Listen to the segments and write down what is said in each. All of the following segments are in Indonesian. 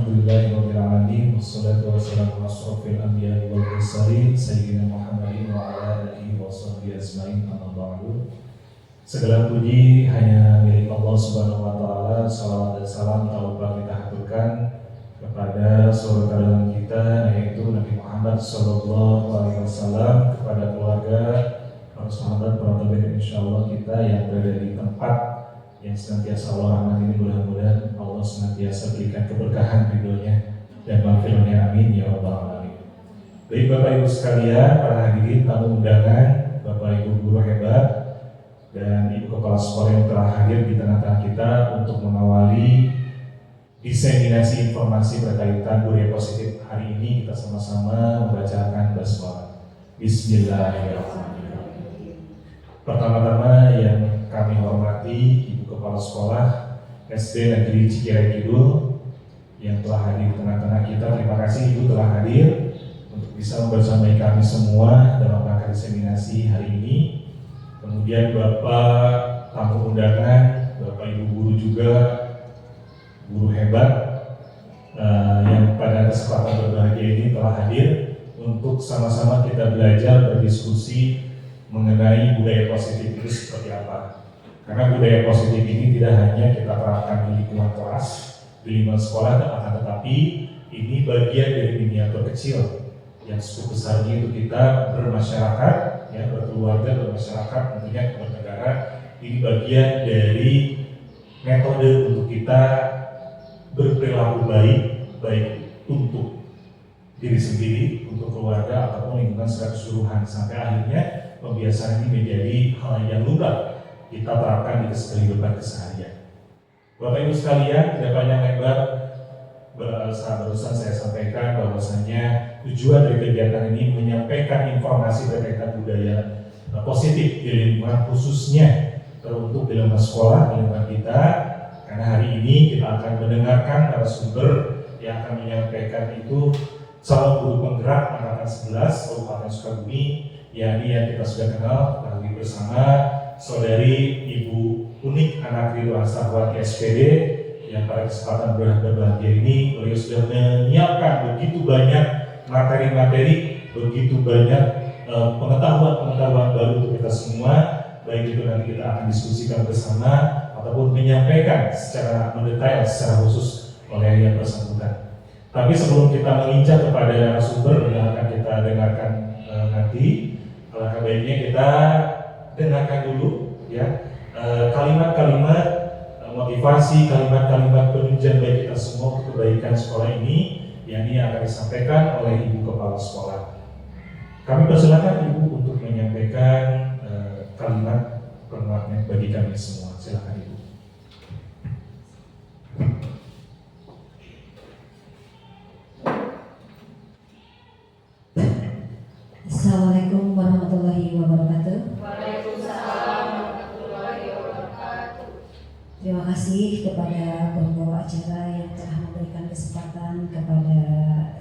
Alhamdulillahirrahmanirrahim. Wassalatu wassalamu ala asyrafil anbiya'i wal mursalin Sayyidina Muhammadin wa ala alihi wa sahbihi ajma'in, amma ba'du. Segala puji hanya milik Allah Subhanahu wa taala. Salawat dan salam tak lupa kita haturkan kepada saudara kita, yaitu Nabi Muhammad sallallahu alaihi wasallam, kepada keluarga, para sahabat, para tabi'in, insyaallah kita yang berada di tempat yang senantiasa Allah rahmat ini, mudah-mudahan Allah senantiasa berikan keberkahan ridhonya dan maghfirahnya, amin ya rabbal alamin. Baik Bapak Ibu sekalian, para hadirin tamu undangan, Bapak Ibu guru hebat dan Ibu Kepala Sekolah yang telah hadir di tengah-tengah kita untuk mengawali diseminasi informasi berkaitan budaya positif hari ini, kita sama-sama membacakan basmalah. Bismillahirrahmanirrahim. Pertama-tama yang kami hormati Ibu Kepala Sekolah SD Negeri Cikirai Kidul yang telah hadir di tengah-tengah kita. Terima kasih Ibu telah hadir untuk bisa membersamai kami semua dalam rangka diseminasi hari ini. Kemudian Bapak tamu undangan, Bapak Ibu guru juga, guru hebat yang pada kesempatan berbahagia ini telah hadir untuk sama-sama kita belajar berdiskusi mengenai budaya positif itu seperti apa. Karena budaya positif ini tidak hanya kita terapkan di lingkungan kelas, di lingkungan sekolah, akan tetapi ini bagian dari miniatur kecil yang cukup besarnya itu kita bermasyarakat, ya, berkeluarga, bermasyarakat, tentunya bernegara. Ini bagian dari metode untuk kita berperilaku baik untuk diri sendiri, untuk keluarga ataupun lingkungan secara keseluruhan, sampai akhirnya pembiasaan ini menjadi hal yang lumrah kita terapkan di kehidupan keseharian. Bapak Ibu sekalian, tidak panjang lebar, barusan saya sampaikan bahwasanya tujuan dari kegiatan ini menyampaikan informasi berkaitan budaya positif di lingkungan, khususnya teruntuk di lingkungan sekolah, di lingkungan kita. Karena hari ini kita akan mendengarkan narasumber yang akan menyampaikan itu calon guru penggerak angkatan 11 Kabupaten Sukabumi, yakni yang kita sudah kenal ketahui bersama Saudari Ibu Unik Anak Ridwan Sahwati SPD, yang pada kesempatan berbahagia ini beliau sudah menyiapkan begitu banyak materi-materi, begitu banyak pengetahuan-pengetahuan baru untuk kita semua, baik itu nanti kita akan diskusikan bersama ataupun menyampaikan secara mendetail, secara khusus oleh yang bersangkutan. Tapi sebelum kita menginjak kepada narasumber yang akan kita dengarkan nanti, alangkah baiknya kita dengarkan dulu, ya, kalimat-kalimat motivasi, kalimat-kalimat penunjang bagi kita semua untuk kebaikan sekolah ini, yang ini akan disampaikan oleh Ibu Kepala Sekolah. Kami persilakan Ibu untuk menyampaikan kalimat penguatnya bagi kami semua. Silakan Ibu. Assalamualaikum warahmatullahi wabarakatuh. Waalaikumsalam warahmatullahi wabarakatuh. Terima kasih kepada pembawa acara yang telah memberikan kesempatan kepada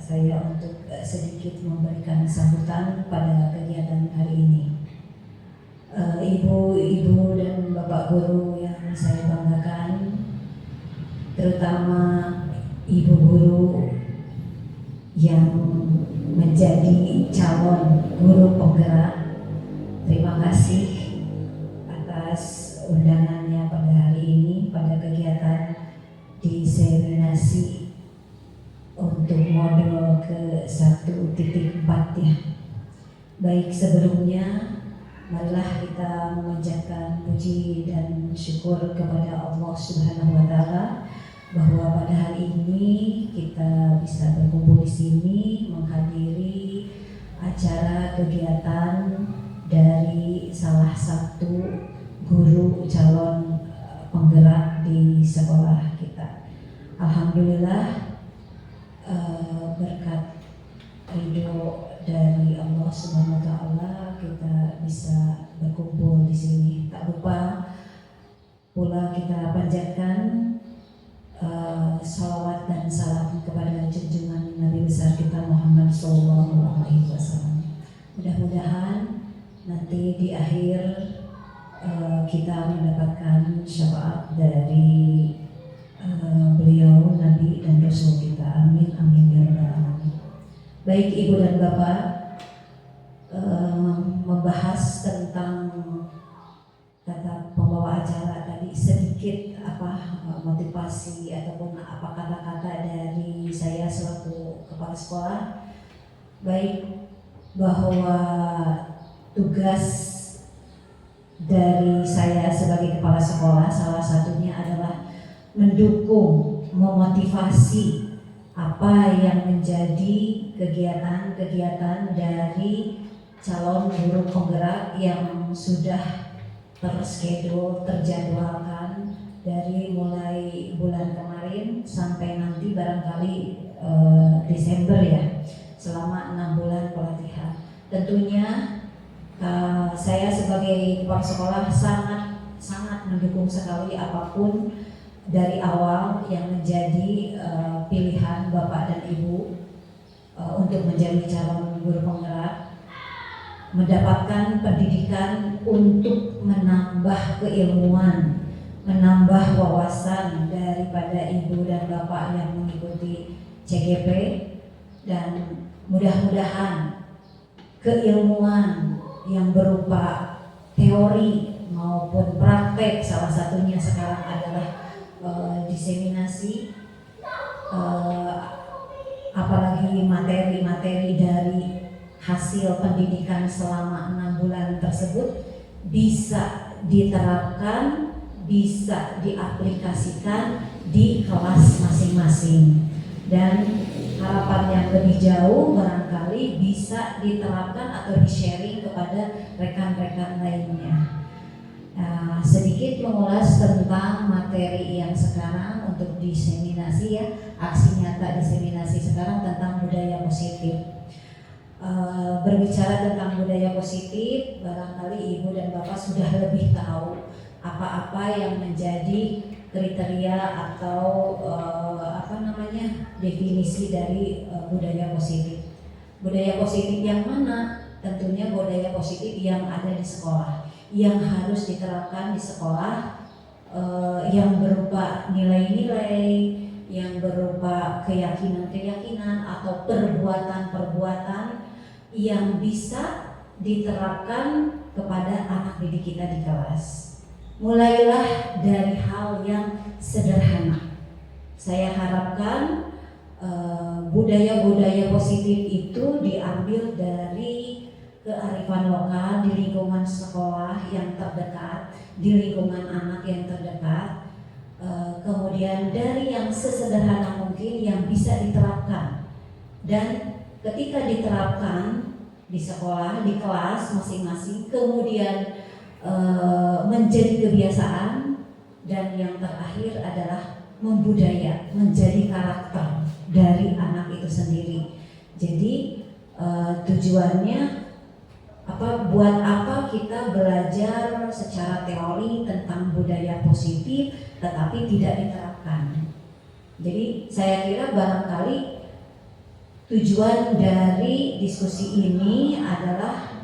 saya untuk sedikit memberikan sambutan pada kegiatan hari ini. Ibu-ibu dan bapak guru yang saya banggakan, terutama ibu guru yang menjadi calon guru penggerak, terima kasih atas undangannya pada hari ini pada kegiatan diseminasi untuk modul ke 1.4 ya. Baik, sebelumnya marilah kita memanjatkan puji dan syukur kepada Allah Subhanahu wa taala bahwa pada hari ini kita bisa berkumpul di sini menghadiri acara kegiatan dari salah satu guru calon penggerak di sekolah kita. Alhamdulillah, berkat ridho dari Allah Subhanahu wa taala kita bisa berkumpul di sini. Tak lupa pula kita panjatkan salawat dan salam kepada junjungan Nabi besar kita Muhammad SAW. Mudah-mudahan nanti di akhir kita mendapatkan syafaat dari beliau, Nabi dan Rasul kita. Baik Ibu dan Bapak, membahas tentang kata pembawa acara tadi sedikit motivasi ataupun apa kata-kata dari saya selaku kepala sekolah. Baik, bahwa tugas dari saya sebagai kepala sekolah salah satunya adalah mendukung, memotivasi apa yang menjadi kegiatan-kegiatan dari calon guru penggerak yang sudah terschedule, terjadwalkan dari mulai bulan kemarin sampai nanti barangkali Desember ya, selama 6 bulan pelatihan. Tentunya saya sebagai kepala sekolah sangat mendukung sekali apapun dari awal yang menjadi pilihan Bapak dan Ibu untuk menjadi calon guru penggerak, mendapatkan pendidikan untuk menambah keilmuan, menambah wawasan daripada Ibu dan Bapak yang mengikuti CGP, dan mudah-mudahan keilmuan yang berupa teori maupun praktek, salah satunya sekarang adalah diseminasi, apalagi materi-materi dari hasil pendidikan selama 6 bulan tersebut bisa diterapkan, bisa diaplikasikan di kelas masing-masing, dan harapan yang lebih jauh barangkali bisa diterapkan atau di-sharing kepada rekan-rekan lainnya. Sedikit mengulas tentang materi yang sekarang untuk diseminasi ya, aksi nyata diseminasi sekarang tentang budaya positif. Berbicara tentang budaya positif, barangkali Ibu dan Bapak sudah lebih tahu apa-apa yang menjadi kriteria atau definisi dari budaya positif. Budaya positif yang mana? Tentunya budaya positif yang ada di sekolah, yang harus diterapkan di sekolah, yang berupa nilai-nilai, yang berupa keyakinan-keyakinan atau perbuatan-perbuatan yang bisa diterapkan kepada anak didik kita di kelas. Mulailah dari hal yang sederhana. Saya harapkan budaya-budaya positif itu diambil dari kearifan lokal di lingkungan sekolah yang terdekat, di lingkungan anak yang terdekat, kemudian dari yang sesederhana mungkin yang bisa diterapkan, dan ketika diterapkan di sekolah, di kelas masing-masing, kemudian menjadi kebiasaan, dan yang terakhir adalah membudaya, menjadi karakter dari anak itu sendiri. Jadi tujuannya buat apa kita belajar secara teori tentang budaya positif tetapi tidak diterapkan. Jadi saya kira barangkali tujuan dari diskusi ini adalah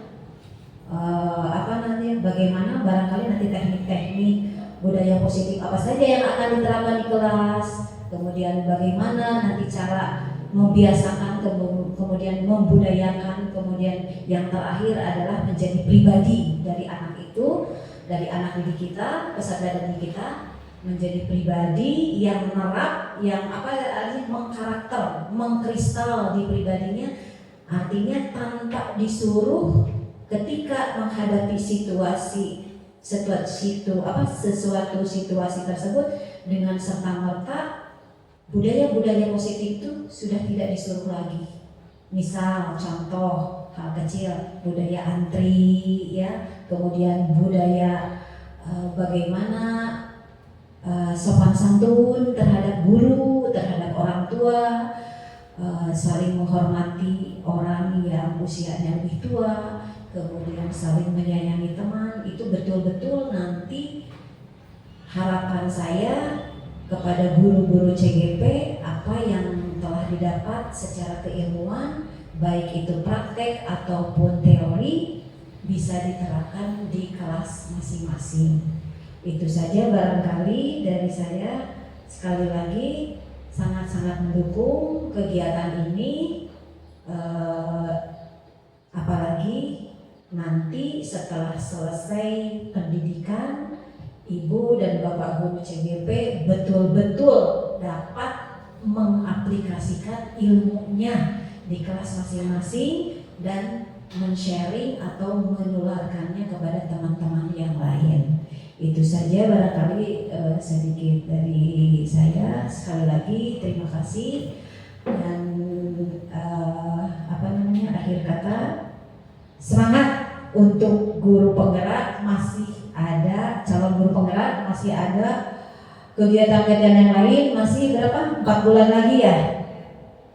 bagaimana barangkali nanti teknik-teknik budaya positif apa saja yang akan diterapkan di kelas, kemudian bagaimana nanti cara membiasakan, kemudian membudayakan, kemudian yang terakhir adalah menjadi pribadi dari anak itu, dari anak didik kita, peserta didik kita, menjadi pribadi yang menerap, yang mengkarakter, mengkristal di pribadinya, artinya tanpa disuruh ketika menghadapi sesuatu situasi tersebut dengan serta-merta budaya-budaya positif itu sudah tidak disuruh lagi. Misal contoh hal kecil, budaya antri ya, kemudian budaya bagaimana sopan santun terhadap guru, terhadap orang tua, saling menghormati orang yang usianya lebih tua, kemudian saling menyayangi teman. Itu betul-betul nanti harapan saya kepada guru-guru CGP, apa yang telah didapat secara keilmuan, baik itu praktek ataupun teori, bisa diterapkan di kelas masing-masing. Itu saja barangkali dari saya. Sekali lagi sangat-sangat mendukung kegiatan ini, Apalagi nanti setelah selesai pendidikan, Ibu dan Bapak Guru CGP betul-betul dapat mengaplikasikan ilmunya di kelas masing-masing dan men-sharing atau menularkannya kepada teman-teman yang lain. Itu saja barangkali sedikit dari saya. Sekali lagi terima kasih dan akhir kata, semangat untuk guru penggerak. Masih ada calon guru penggerak, masih ada kegiatan-kegiatan yang lain. Masih berapa? 4 bulan lagi ya.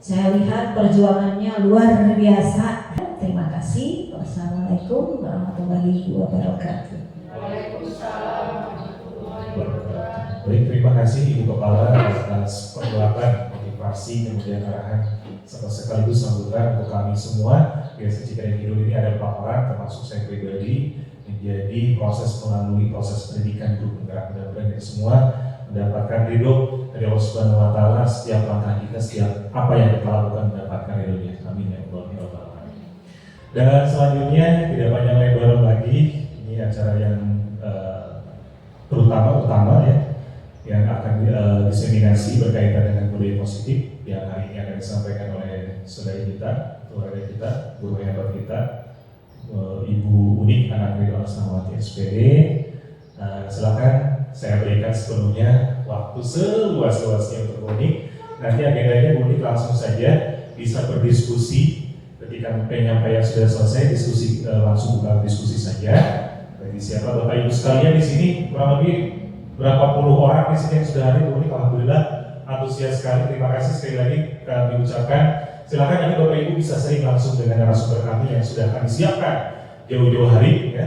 Saya lihat perjuangannya luar biasa. Terima kasih. Wassalamualaikum warahmatullahi wabarakatuh. Waalaikumsalam warahmatullahi wabarakatuh. Baik, terima kasih Ibu Kepala atas penjelasan, motivasi, kemudian arahan serta sekaligus sambutan untuk kami semua. Biasa Cikaring Kidul ini ada 4 orang, termasuk saya pribadi, menjadi melalui proses pendidikan guru penggerak. Mudah-mudahan kita semua mendapatkan ridho dari Allah Subhanahu Wa Taala. Setiap langkah kita, setiap apa yang kita lakukan mendapatkan ridho-Nya. Amin ya Allah ya Rabbal Alamin. Dan selanjutnya tidak panjang lebar lagi, ini acara yang utama ya, yang akan diseminasi berkaitan dengan budaya positif yang hari ini akan disampaikan oleh saudari kita, keluarga kita, guru hebat kita, Ibu Unik Anak Ridho Asnawati SPD. Silakan saya berikan sepenuhnya waktu seluas-luasnya untuk Unik. Nanti agendanya Unik langsung saja bisa berdiskusi. Ketika penyampaian sudah selesai, diskusi langsung buka diskusi saja. Bagi siapa Bapak Ibu sekalian di sini, kurang lebih berapa puluh orang di sini yang sudah hadir. Unik, alhamdulillah antusias sekali. Terima kasih sekali lagi kami ucapkan. Silakan nanti Bapak Ibu bisa sering langsung dengan narasumber kami yang sudah kami siapkan jauh-jauh hari ya.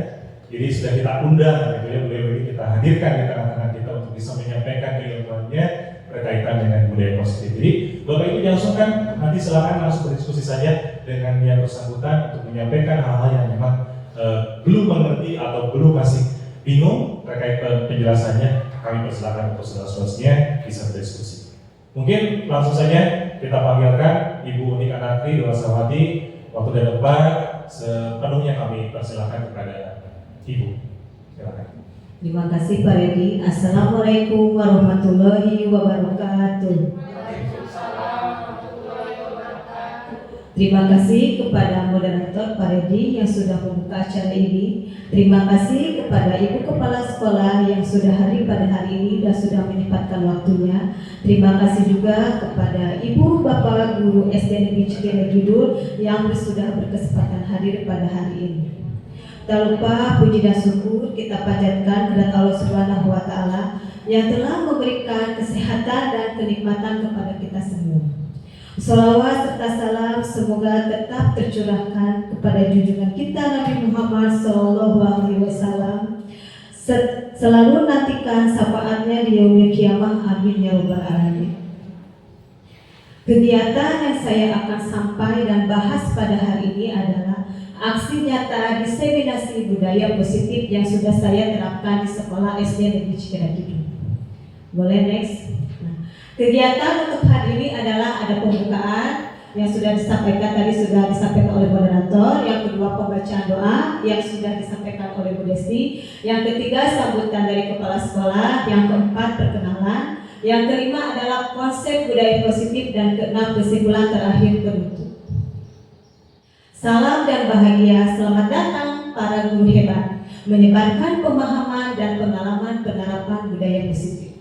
Jadi sudah kita undang gitu ya, beliau ini kita hadirkan di tengah-tengah kita untuk bisa menyampaikan keilmuannya berkaitan dengan budaya positif. Jadi Bapak Ibu jangan sungkan, nanti silakan langsung berdiskusi saja dengan yang bersangkutan untuk menyampaikan hal-hal yang memang belum mengerti atau belum masih bingung terkait penjelasannya. Kami persilakan untuk seluas-luasnya bisa berdiskusi. Mungkin langsung saja kita panggilkan Ibu Unik Anak Ridho Asnawati. Waktu dan tempat sepenuhnya kami persilakan kepada Ibu. Silakan. Terima kasih Pak Redi. Assalamualaikum warahmatullahi wabarakatuh. Terima kasih kepada moderator Pak Redi yang sudah membuka acara ini. Terima kasih kepada Ibu Kepala Sekolah yang sudah hadir pada hari ini dan sudah menyempatkan waktunya. Terima kasih juga kepada Ibu Bapak Guru SD Negeri Cikaring Kidul yang sudah berkesempatan hadir pada hari ini. Tak lupa puji dan syukur kita panjatkan kepada Allah Subhanahu Wa Taala yang telah memberikan kesehatan dan kenikmatan kepada kita semua. Salawat serta salam semoga tetap tercurahkan kepada junjungan kita Nabi Muhammad SAW. Selalu nantikan syafaatnya di yaumil kiamah. Amin ya rabbal alamin. Kegiatan yang saya akan sampai dan bahas pada hari ini adalah aksi nyata diseminasi budaya positif yang sudah saya terapkan di sekolah SD Negeri Cikaring Kidul. Boleh next? Kegiatan untuk hari ini adalah ada pembukaan yang sudah disampaikan oleh moderator, yang kedua pembacaan doa yang sudah disampaikan oleh Bu Desti, yang ketiga sambutan dari kepala sekolah, yang keempat perkenalan, yang kelima adalah konsep budaya positif, dan keenam kesimpulan terakhir penutup. Salam dan bahagia, selamat datang para guru hebat, menyebarkan pemahaman dan pengalaman penerapan budaya positif.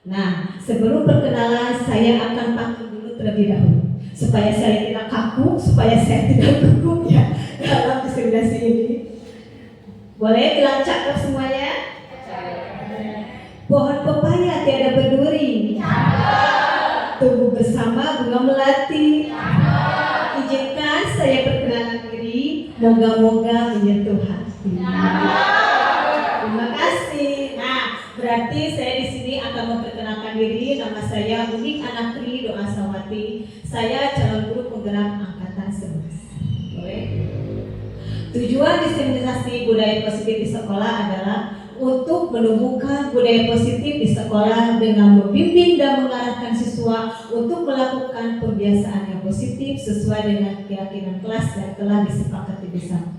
Nah, sebelum perkenalan saya akan panggil dulu terlebih dahulu supaya saya tidak kaku, supaya saya tidak gugup ya dalam diseminasi ini. Boleh bilang cakep semuanya? Pohon pepaya tiada berduri, tumbuh bersama bunga melati. Izinkan saya perkenalan diri, moga-moga menyentuh hati. Terima kasih. Nah, berarti saya di sini akan memperkenalkan diri. Nama saya Unik Anak Ridho Asnawati. Saya calon guru penggerak angkatan 11. Boleh? Tujuan diseminasi budaya positif di sekolah adalah untuk menumbuhkan budaya positif di sekolah dengan membimbing dan mengarahkan siswa siswa untuk melakukan pembiasaan yang positif sesuai dengan keyakinan kelas dan telah disepakati bersama.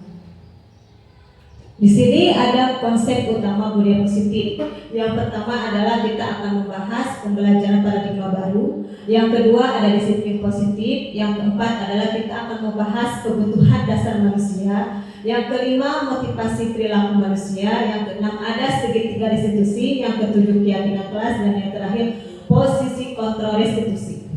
Di sini ada konsep utama budaya positif. Yang pertama adalah kita akan membahas pembelajaran paradigma baru. Yang kedua ada disiplin positif. Yang keempat adalah kita akan membahas kebutuhan dasar manusia. Yang kelima motivasi perilaku manusia. Yang keenam ada segitiga restitusi. Yang ketujuh keyakinan kelas. Dan yang terakhir posisi kontrol restitusi.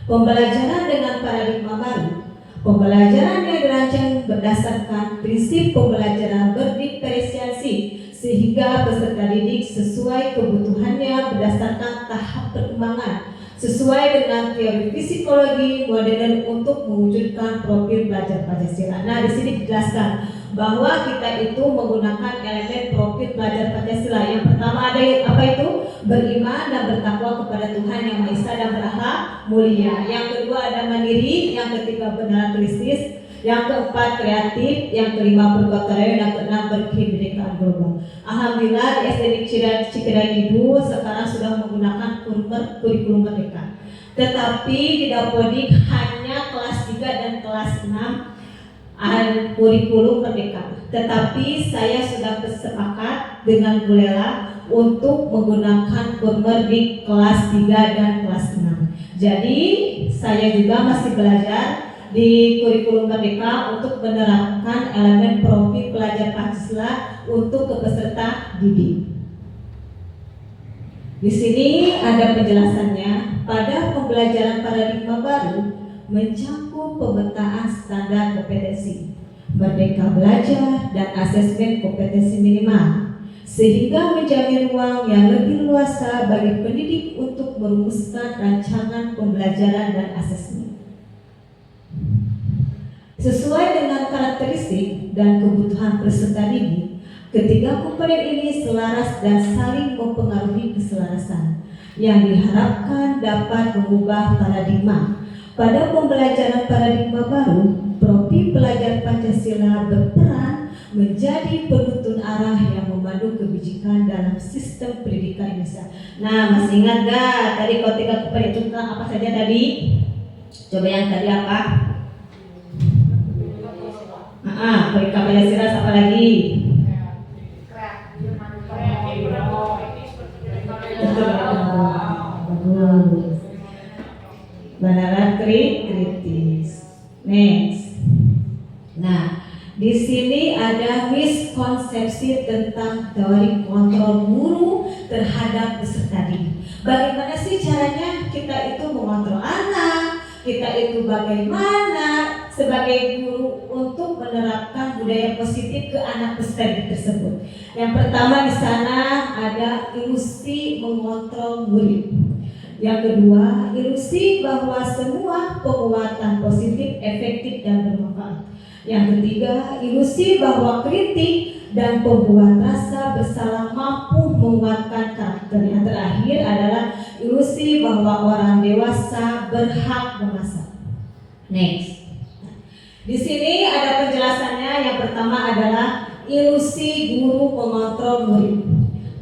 Pembelajaran dengan paradigma baru. Pembelajaran yang dirancang berdasarkan prinsip pembelajaran berdiferensiasi sehingga peserta didik sesuai kebutuhannya berdasarkan tahap perkembangan sesuai dengan teori psikologi modern untuk mewujudkan profil pelajar Pancasila. Nah, di sini dijelaskan bahwa kita itu menggunakan elemen profil pelajar Pancasila. Yang pertama ada apa itu? Beriman dan bertakwa kepada Tuhan Yang Maha Esa dan berakhlak mulia. Yang kedua ada mandiri, yang ketiga benar kritis, yang keempat kreatif, yang kelima bergotong, yang keenam berkebinekaan global. Alhamdulillah di SD Cikerai Kidul sekarang sudah menggunakan kurikulum merdeka. Tetapi di Dapodik hanya kelas 3 dan kelas 6 kurikulum merdeka. Tetapi saya sudah bersepakat dengan Bu Lela untuk menggunakan kurmer di kelas 3 dan kelas 6. Jadi saya juga masih belajar di kurikulum merdeka untuk menerapkan elemen profil pelajar Pancasila untuk ke peserta didik. Di sini ada penjelasannya. Pada pembelajaran paradigma baru mencakup pemetaan standar kompetensi, merdeka belajar dan asesmen kompetensi minimal, sehingga menjamin ruang yang lebih luasa bagi pendidik untuk merumuskan rancangan pembelajaran dan asesmen. Sesuai dengan karakteristik dan kebutuhan peserta didik, ketiga komponen ini selaras dan saling mempengaruhi keselarasan yang diharapkan dapat mengubah paradigma. Pada pembelajaran paradigma baru, profil pelajar Pancasila berperan menjadi penuntun arah yang memandu kebijakan dalam sistem pendidikan Indonesia. Nah, masih ingat gak tadi kalau tiga komponen itu apa saja tadi? Coba yang tadi apa? Mereka Pancasila apa lagi? Bagus. Benaran kritis. Next. Nah, di sini ada miskonsepsi tentang teori kontrol guru terhadap peserta didik. Bagaimana sih caranya kita itu mengontrol anak? Kita itu bagaimana sebagai guru untuk menerapkan budaya positif ke anak peserta didik tersebut? Yang pertama di sana ada ilusi mengontrol murid. Yang kedua, ilusi bahwa semua penguatan positif efektif dan bermanfaat. Yang ketiga, ilusi bahwa kritik dan pembuat rasa bersalah mampu menguatkan karakter. Yang terakhir adalah ilusi bahwa orang dewasa berhak memasak. Next. Di sini ada penjelasannya. Yang pertama adalah ilusi guru mengontrol murid.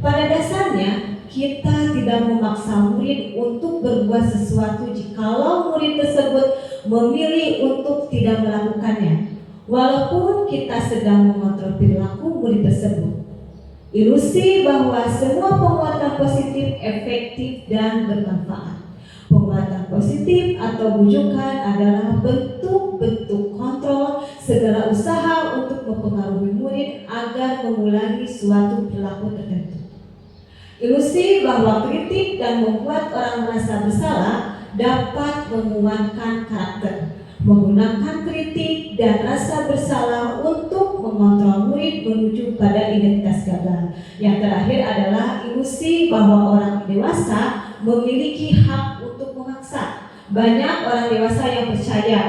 Pada dasarnya kita tidak memaksa murid untuk berbuat sesuatu jikalau murid tersebut memilih untuk tidak melakukannya, walaupun kita sedang mengontrol perilaku murid tersebut. Ilusi bahwa semua penguatan positif efektif dan bermanfaat. Penguatan positif atau bujukan adalah bentuk-bentuk kontrol segala usaha untuk mempengaruhi murid agar mengulangi suatu perilaku tertentu. Ilusi bahwa kritik dan membuat orang merasa bersalah dapat menguatkan karakter. Menggunakan kritik dan rasa bersalah untuk mengontrol murid menuju pada identitas gagal. Yang terakhir adalah ilusi bahwa orang dewasa memiliki hak untuk memaksa. Banyak orang dewasa yang percaya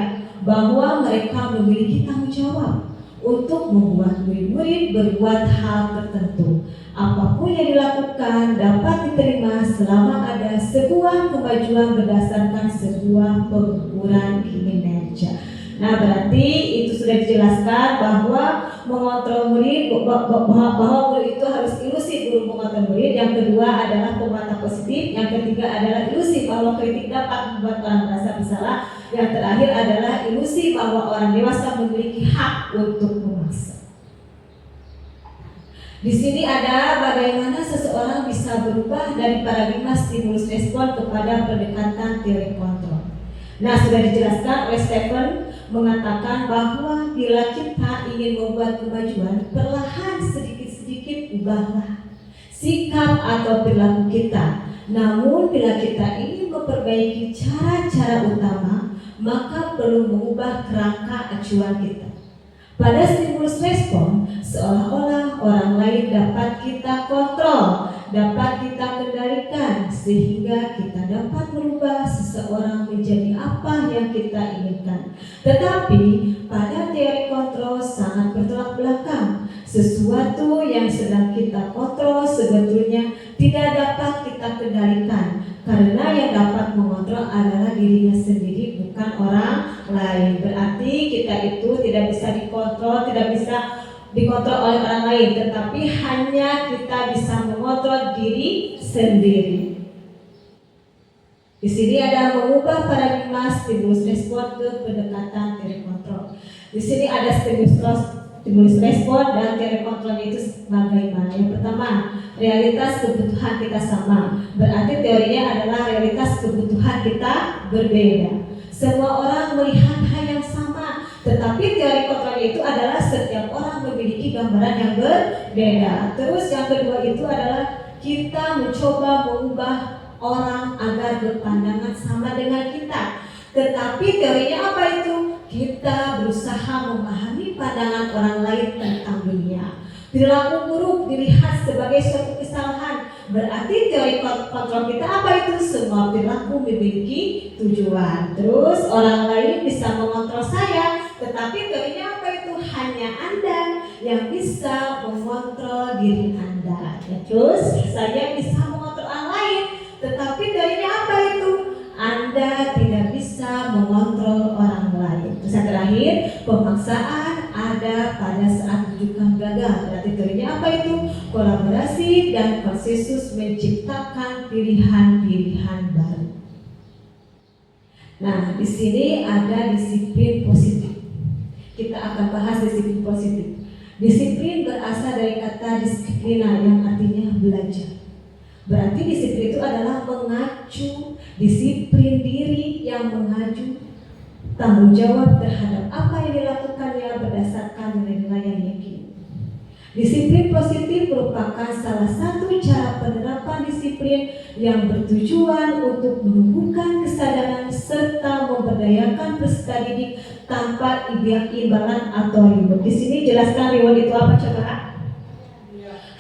bahwa mereka memiliki tanggung jawab untuk membuat murid-murid berbuat hal tertentu. Apapun yang dilakukan dapat diterima selama ada sebuah kemajuan berdasarkan sebuah pengukuran kinerja. Nah, berarti itu sudah dijelaskan bahwa mengontrol murid, bahwa guru itu harus ilusif, guru mengontrol murid. Yang kedua adalah penguatan positif. Yang ketiga adalah ilusi bahwa kritik dapat membuat orang merasa bersalah. Yang terakhir adalah ilusi bahwa orang dewasa memiliki hak untuk memaksa. Di sini ada bagaimana seseorang bisa berubah dari paradigma stimulus respon kepada pendekatan teori kontrol. Nah, sudah dijelaskan oleh Stephen mengatakan bahwa bila kita ingin membuat kemajuan, perlahan sedikit-sedikit ubahlah sikap atau perilaku kita. Namun bila kita ingin memperbaiki cara-cara utama, maka perlu mengubah kerangka acuan kita. Pada stimulus respon, seolah-olah orang lain dapat kita kontrol, dapat kita kendalikan, sehingga kita dapat merubah seseorang menjadi apa yang kita inginkan. Tetapi pada teori kontrol sangat bertolak belakang. Sesuatu yang sedang kita kontrol sebetulnya tidak dapat kita kendalikan, karena yang dapat mengontrol adalah dirinya sendiri, bukan orang lain. Berarti kita itu tidak bisa dikontrol, tidak bisa dikontrol oleh orang lain, tetapi hanya kita bisa mengontrol diri sendiri. Di sini ada mengubah paradigma stimulus respon ke pendekatan teori kontrol. Di sini ada stimulus respon dan teori kontrolnya itu bagaimana. Yang pertama, realitas kebutuhan kita sama. Berarti teorinya adalah realitas kebutuhan kita berbeda. Semua orang melihat hal yang sama, tetapi teori kontrolnya itu adalah setiap orang memiliki gambaran yang berbeda. Terus yang kedua itu adalah kita mencoba mengubah orang agar berpandangan sama dengan kita. Tetapi teorinya apa itu? Kita berusaha memahami pandangan orang lain tentang dunia. Perilaku buruk dilihat sebagai suatu kesalahan. Berarti teori kontrol kita apa itu? Semua perilaku memiliki tujuan. Terus orang lain bisa mengontrol saya, tetapi teorinya apa itu? Hanya Anda yang bisa mengontrol diri Anda. Ya, terus saya bisa mengontrol orang lain, tetapi teorinya apa itu? Anda tidak bisa mengontrol orang lain. Terus yang terakhir, pemaksaan ada pada saat rujukan gagal. Berarti teorinya apa itu? Kolaborasi dan konsensus menciptakan pilihan-pilihan baru. Nah, di sini ada disiplin positif. Kita akan bahas disiplin positif. Disiplin berasal dari kata disiplina yang artinya belajar. Berarti disiplin itu adalah mengacu, disiplin diri yang mengacu tanggung jawab terhadap apa yang dilakukannya berdasarkan nilai-nilai yang diyakini. Disiplin positif merupakan salah satu cara penerapan disiplin yang bertujuan untuk menumbuhkan kesadaran serta memberdayakan peserta didik tanpa imbalan atau reward. Di sini jelaskan reward itu apa, coba?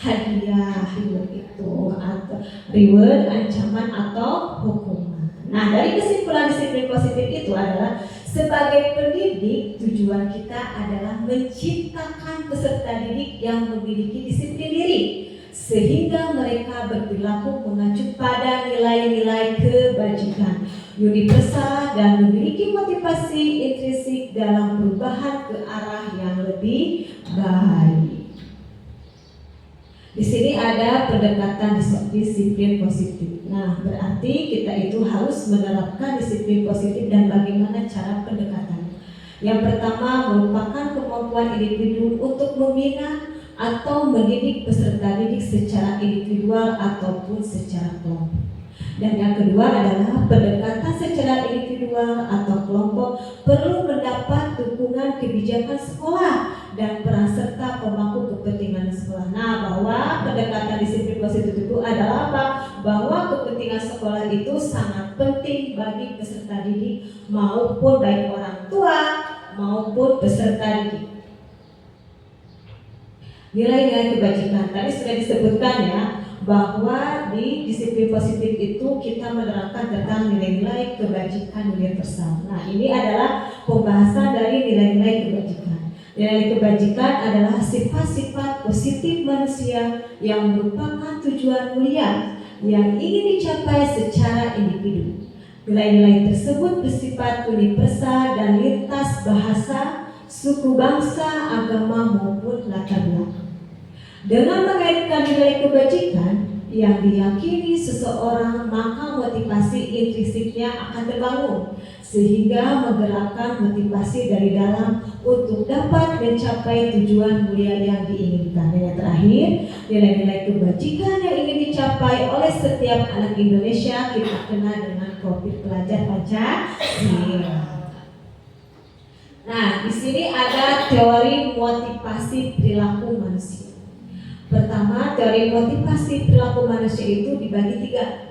Hadiah, reward itu atau reward, ancaman atau hukuman. Nah, dari kesimpulan disiplin positif itu adalah sebagai pendidik, tujuan kita adalah menciptakan peserta didik yang memiliki disiplin diri sehingga mereka berperilaku mengacu pada nilai-nilai kebajikan, universal, dan memiliki motivasi intrinsik dalam perubahan ke arah yang lebih baik. Di sini ada pendekatan disiplin positif. Nah, berarti kita itu harus menerapkan disiplin positif dan bagaimana cara pendekatannya. Yang pertama merupakan kemampuan individu untuk membina atau mendidik peserta didik secara individual ataupun secara kelompok. Dan yang kedua adalah pendekatan secara individual atau kelompok perlu mendapat dukungan kebijakan sekolah dan peran serta pemangku kepentingan sekolah. Nah, bahwa pendekatan disiplin positif itu adalah apa? Bahwa kepentingan sekolah itu sangat penting bagi peserta didik maupun baik orang tua maupun peserta didik. Nilai-nilai kebajikan tadi sudah disebutkan ya, bahwa di disiplin positif itu kita menerapkan tentang nilai-nilai kebajikan universal. Nah, ini adalah pembahasan dari nilai-nilai kebajikan. Nilai kebajikan adalah sifat-sifat positif manusia yang merupakan tujuan mulia yang ingin dicapai secara individu. Nilai-nilai tersebut bersifat universal dan lintas bahasa, suku bangsa, agama maupun latar belakang. Dengan mengaitkan nilai kebajikan yang diyakini seseorang, maka motivasi intrinsiknya akan terbangun sehingga menggerakkan motivasi dari dalam untuk dapat mencapai tujuan mulia yang diinginkan. Dan yang terakhir, nilai-nilai kebajikan yang ingin dicapai oleh setiap anak Indonesia kita kenal dengan profil pelajar Pancasila. Nah, di sini ada teori motivasi perilaku manusia. Pertama, teori motivasi perilaku manusia itu dibagi 3.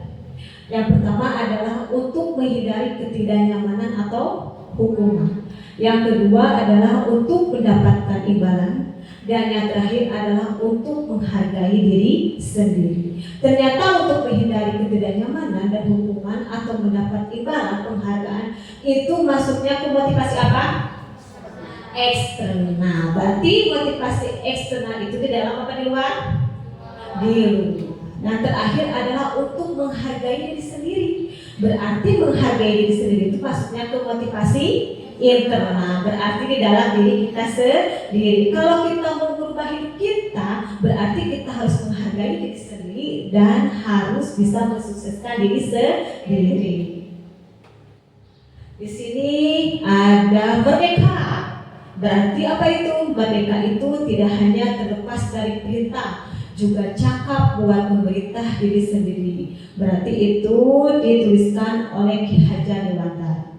Yang pertama adalah untuk menghindari ketidaknyamanan atau hukuman. Yang kedua adalah untuk mendapatkan imbalan. Dan yang terakhir adalah untuk menghargai diri sendiri. Ternyata untuk menghindari ketidaknyamanan dan hukuman atau mendapat imbalan penghargaan itu masuknya ke motivasi apa? Eksternal. Berarti motivasi eksternal itu di dalam apa, di luar? Di luar. Nah, terakhir adalah untuk menghargai diri sendiri. Berarti menghargai diri sendiri itu masuknya ke motivasi internal. Berarti di dalam diri kita sendiri. Kalau kita mau merubah hidup kita, berarti kita harus menghargai diri sendiri dan harus bisa mensukseskan diri sendiri. Di sini ada merdeka. Berarti apa itu? Merdeka itu tidak hanya terlepas dari perintah, juga cakap buat memerintah diri sendiri. Berarti itu dituliskan oleh Ki Hajar Dewantara.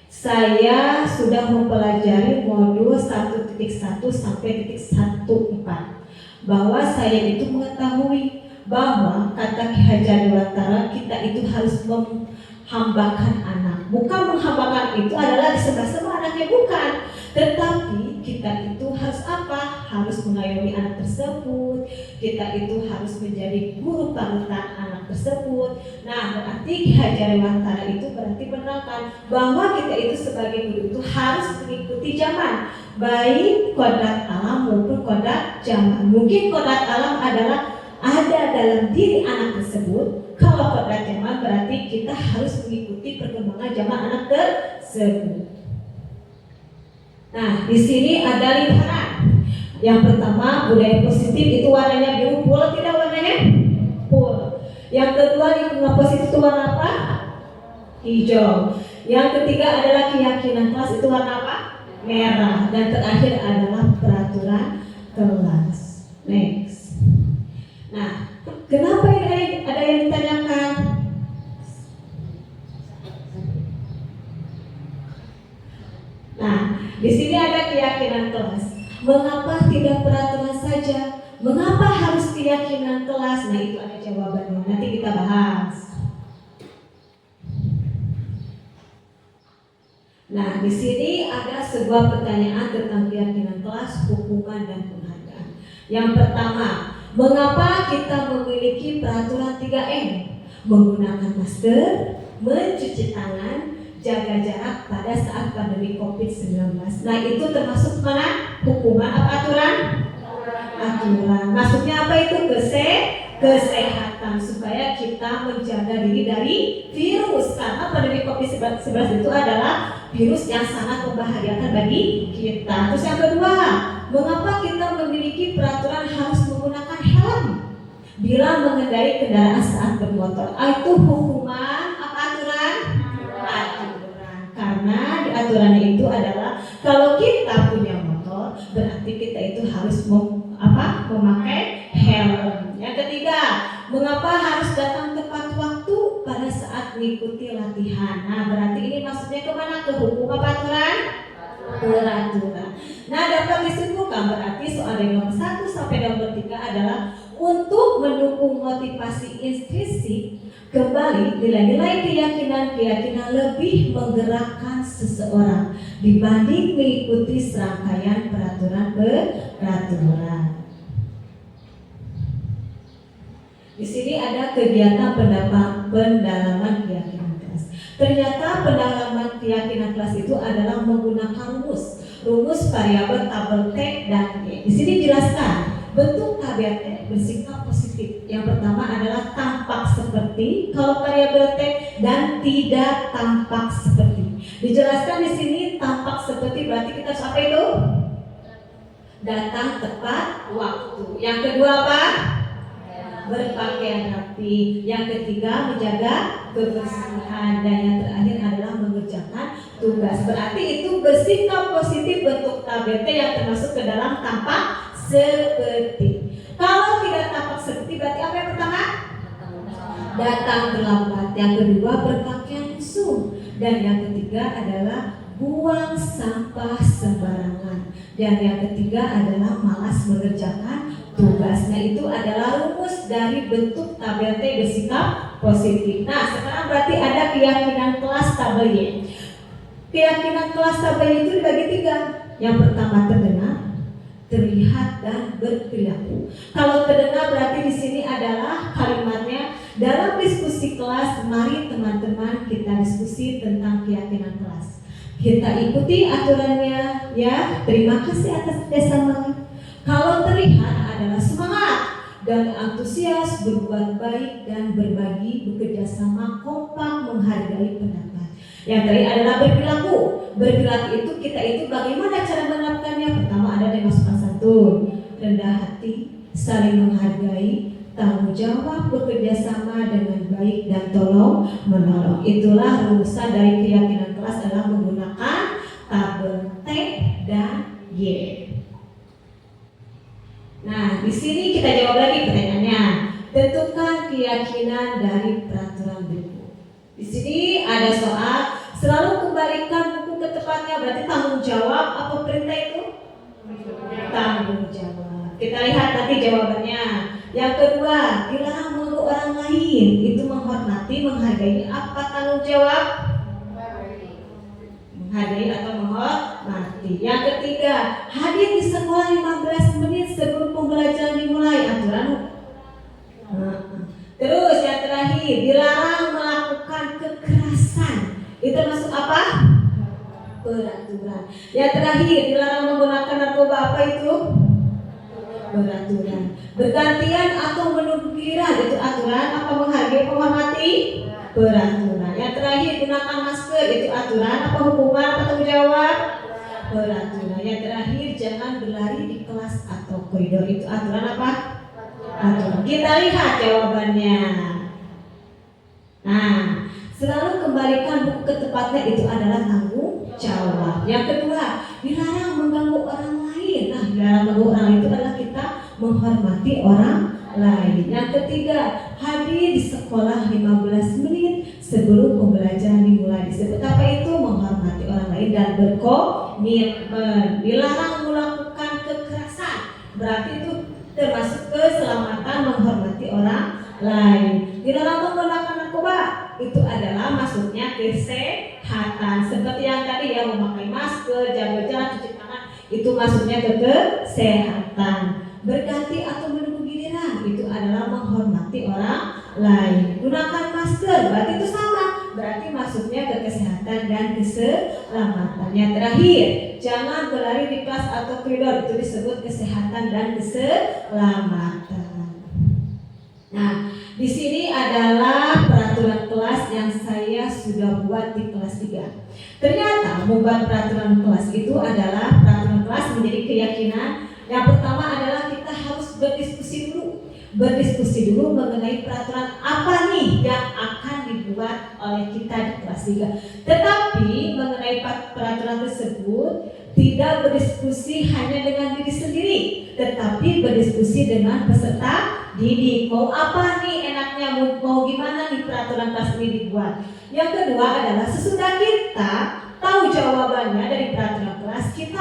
Saya sudah mempelajari modul 1.1 sampai 1.14 bahwa saya itu mengetahui bahwa kata Ki Hajar Dewantara kita itu harus menghambakan anak. Bukan menghambakan itu adalah disembah-sembah anaknya, bukan. Tetapi kita itu harus apa? Harus mengayomi anak tersebut. Kita itu harus menjadi guru panutan anak tersebut. Nah, berarti Ki Hajar Dewantara itu berarti menerangkan bahwa kita itu sebagai guru itu harus mengikuti zaman, baik kodrat alam maupun kodrat zaman. Mungkin kodrat alam adalah ada dalam diri anak tersebut. Kalau kodrat zaman berarti kita harus mengikuti perkembangan zaman anak tersebut. Nah, di sini ada lingkaran. Yang pertama, budaya positif itu warnanya biru, pula tidak warnanya pula. Yang kedua, lingkungan positif itu warna apa? Hijau. Yang ketiga adalah keyakinan kelas itu warna apa? Merah. Dan terakhir adalah peraturan kelas. Next. Nah, kenapa ini ada yang ditanyakan? Nah, di sini ada keyakinan kelas. Mengapa tidak peraturan saja? Mengapa harus keyakinan kelas? Nah, itu ada jawabannya. Nanti kita bahas. Nah, di sini ada sebuah pertanyaan tentang keyakinan kelas, hukuman dan penghargaan. Yang pertama, mengapa kita memiliki peraturan 3M? Menggunakan masker, mencuci tangan, jaga jarak pada saat pandemi COVID-19. Nah, itu termasuk mana? Hukuman apa aturan? Aturan. Maksudnya apa itu? Kesehatan, supaya kita menjaga diri dari virus. Karena pandemi COVID-19 itu adalah virus yang sangat membahayakan bagi kita. Terus yang kedua, mengapa kita memiliki peraturan harus menggunakan helm bila mengendarai kendaraan saat bermotor? Itu hukuman apa aturan? Karena di aturannya itu adalah kalau kita punya motor berarti kita itu harus memakai helm. Yang ketiga, mengapa harus datang tepat waktu pada saat mengikuti latihan? Nah, berarti ini maksudnya kemana? Ke hukum apa aturan? Peraturan. Nah, dapat disimpulkan berarti soal yang nomor 1 sampai nomor 3 adalah untuk mendukung motivasi intrinsik. Kembali, nilai-nilai keyakinan lebih menggerakkan seseorang dibanding mengikuti serangkaian peraturan. Di sini ada kegiatan pendalaman keyakinan kelas. Ternyata pendalaman keyakinan kelas itu adalah menggunakan rumus variabel tabel T dan E. Di sini dijelaskan bentuk tabel T bersikap positif. Yang pertama adalah tampak seperti, kalau variabel T, dan tidak tampak seperti. Dijelaskan di sini tampak seperti, berarti kita harus apa itu? Datang tepat waktu. Yang kedua apa? Berpakaian rapi. Yang ketiga menjaga kebersihan. Dan yang terakhir adalah mengerjakan tugas. Berarti itu bersikap positif bentuk tabel T yang termasuk ke dalam tampak seperti. Kalau tidak tampak seperti berarti apa yang pertama? Datang terlambat. Yang kedua berpakaian lusuh. Dan yang ketiga adalah buang sampah sembarangan. Dan yang ketiga adalah malas mengerjakan tugasnya. Itu adalah rumus dari bentuk tabel T bersikap positif. Nah, sekarang berarti ada keyakinan kelas tabel Y. Keyakinan kelas tabel Y itu dibagi 3. Yang pertama terdengar, terlihat, dan berperilaku. Kalau terdengar berarti di sini adalah kalimatnya, dalam diskusi kelas, mari teman-teman kita diskusi tentang keyakinan kelas. Kita ikuti aturannya, ya. Terima kasih atas kerjasama. Kalau terlihat adalah semangat dan antusias, berbuat baik dan berbagi, bekerja sama, kompak, menghargai pendapat. Yang tadi adalah berperilaku. Berperilaku itu kita itu bagaimana cara menerapkannya? Pertama ada dengan sopan santun, rendah hati, saling menghargai, tanggung jawab, bekerja sama dengan baik, dan tolong menolong. Itulah rumusan dari keyakinan kelas adalah menggunakan tabel T dan Y. Nah, di sini kita jawab lagi pertanyaannya. Tentukan keyakinan dari peraturan berikut. Di sini ada soal, selalu kembalikan buku ke tempatnya. Berarti tanggung jawab apa perintah itu? Tanggung jawab. Kita lihat nanti jawabannya. Yang kedua, dilarang mengganggu orang lain. Itu menghormati, menghargai. Apa tanggung jawab? Menghargai atau menghormati. Yang ketiga, hadir di sekolah 15 menit sebelum pembelajaran dimulai. Aturan. Terus yang terakhir, dilarang melakukan kekerasan. Itu masuk apa? Peraturan. Yang terakhir, dilarang menggunakan narkoba. Apa itu? Peraturan. Bergantian atau menunggu giliran. Itu aturan. Apa menhargai, menghormati? Peraturan. Yang terakhir, gunakan masker. Itu aturan. Apa hukuman, apa tanggung jawab? Peraturan. Yang terakhir, jangan berlari di kelas atau koridor. Itu aturan apa? Aturan. Kita lihat jawabannya. Nah, selalu kembalikan buku ke tempatnya. Itu adalah tanggung jawab. Yang kedua, dilarang mengganggu orang lain. Nah, dilarang mengganggu orang lain itu adalah kita menghormati orang lain. Yang ketiga, hadir di sekolah 15 menit sebelum pembelajaran dimulai. Disebut apa itu? Menghormati orang lain dan berkomitmen. Dilarang melakukan kekerasan. Berarti itu termasuk keselamatan, menghormati orang lain. Dilarang menggunakan narkoba. Itu adalah maksudnya kesehatan. Seperti yang tadi ya, memakai masker, jaga jarak, cuci tangan. Itu maksudnya kesehatan. Berganti atau menunggu giliran. Itu adalah menghormati orang lain. Gunakan masker. Berarti itu sama. Berarti maksudnya kesehatan dan keselamatan. Yang terakhir, jangan berlari di kelas atau koridor. Itu disebut kesehatan dan keselamatan. Nah, di sini adalah peraturan kelas yang saya sudah buat di kelas 3. Ternyata membuat peraturan kelas itu adalah peraturan kelas menjadi keyakinan. Yang pertama adalah kita harus berdiskusi dulu. Berdiskusi dulu mengenai peraturan apa nih yang akan dibuat oleh kita di kelas 3. Tetapi mengenai peraturan tersebut tidak berdiskusi hanya dengan diri sendiri, tetapi berdiskusi dengan peserta didik. Mau apa nih enaknya, mau gimana nih peraturan kelas ini dibuat. Yang kedua adalah sesudah kita tahu jawabannya dari peraturan kelas, kita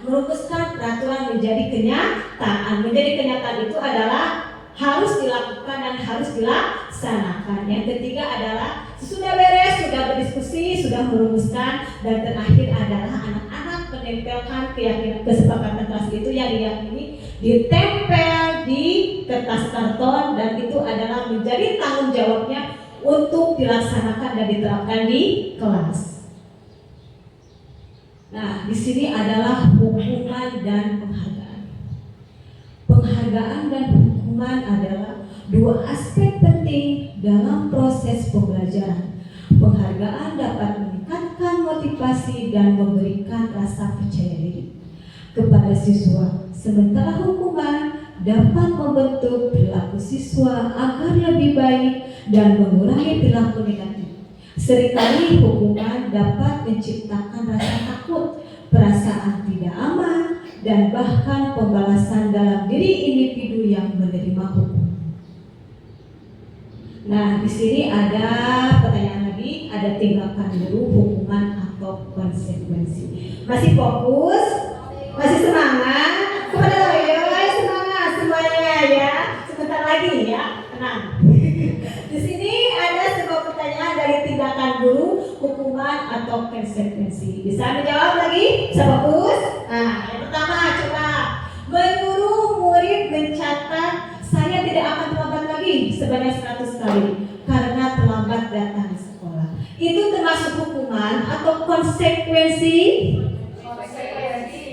merumuskan peraturan menjadi kenyataan. Menjadi kenyataan itu adalah harus dilakukan dan harus dilaksanakan. Yang ketiga adalah sudah beres, sudah berdiskusi, sudah merumuskan, dan terakhir adalah anak-anak menempelkan keyakinan kesepakatan kelas itu yang diyakini ditempel di kertas karton, dan itu adalah menjadi tanggung jawabnya untuk dilaksanakan dan diterapkan di kelas. Nah, di sini adalah hukuman dan penghargaan. Penghargaan dan hukuman adalah dua aspek penting dalam proses pembelajaran. Penghargaan dapat meningkatkan memotivasi dan memberikan rasa percaya diri kepada siswa, sementara hukuman dapat membentuk perilaku siswa agar lebih baik dan mengurangi perilaku negatif. Seringkali hukuman dapat menciptakan rasa takut, perasaan tidak aman, dan bahkan pembalasan dalam diri individu yang menerima hukum. Nah, di sini ada pertanyaan lagi, ada tindakan guru, hukuman atau konsekuensi. Masih fokus? Masih semangat? Kepada Loyoy, semangat semuanya ya. Sebentar lagi ya, tenang. Di sini ada sebuah pertanyaan dari tindakan guru, hukuman atau konsekuensi. Bisa menjawab lagi? Bisa fokus? Nah, yang pertama coba menyuruh murid mencatat saya tidak akan terlambat lagi sebanyak 100 kali karena terlambat datang di sekolah. Itu termasuk hukuman atau konsekuensi? Konsekuensi.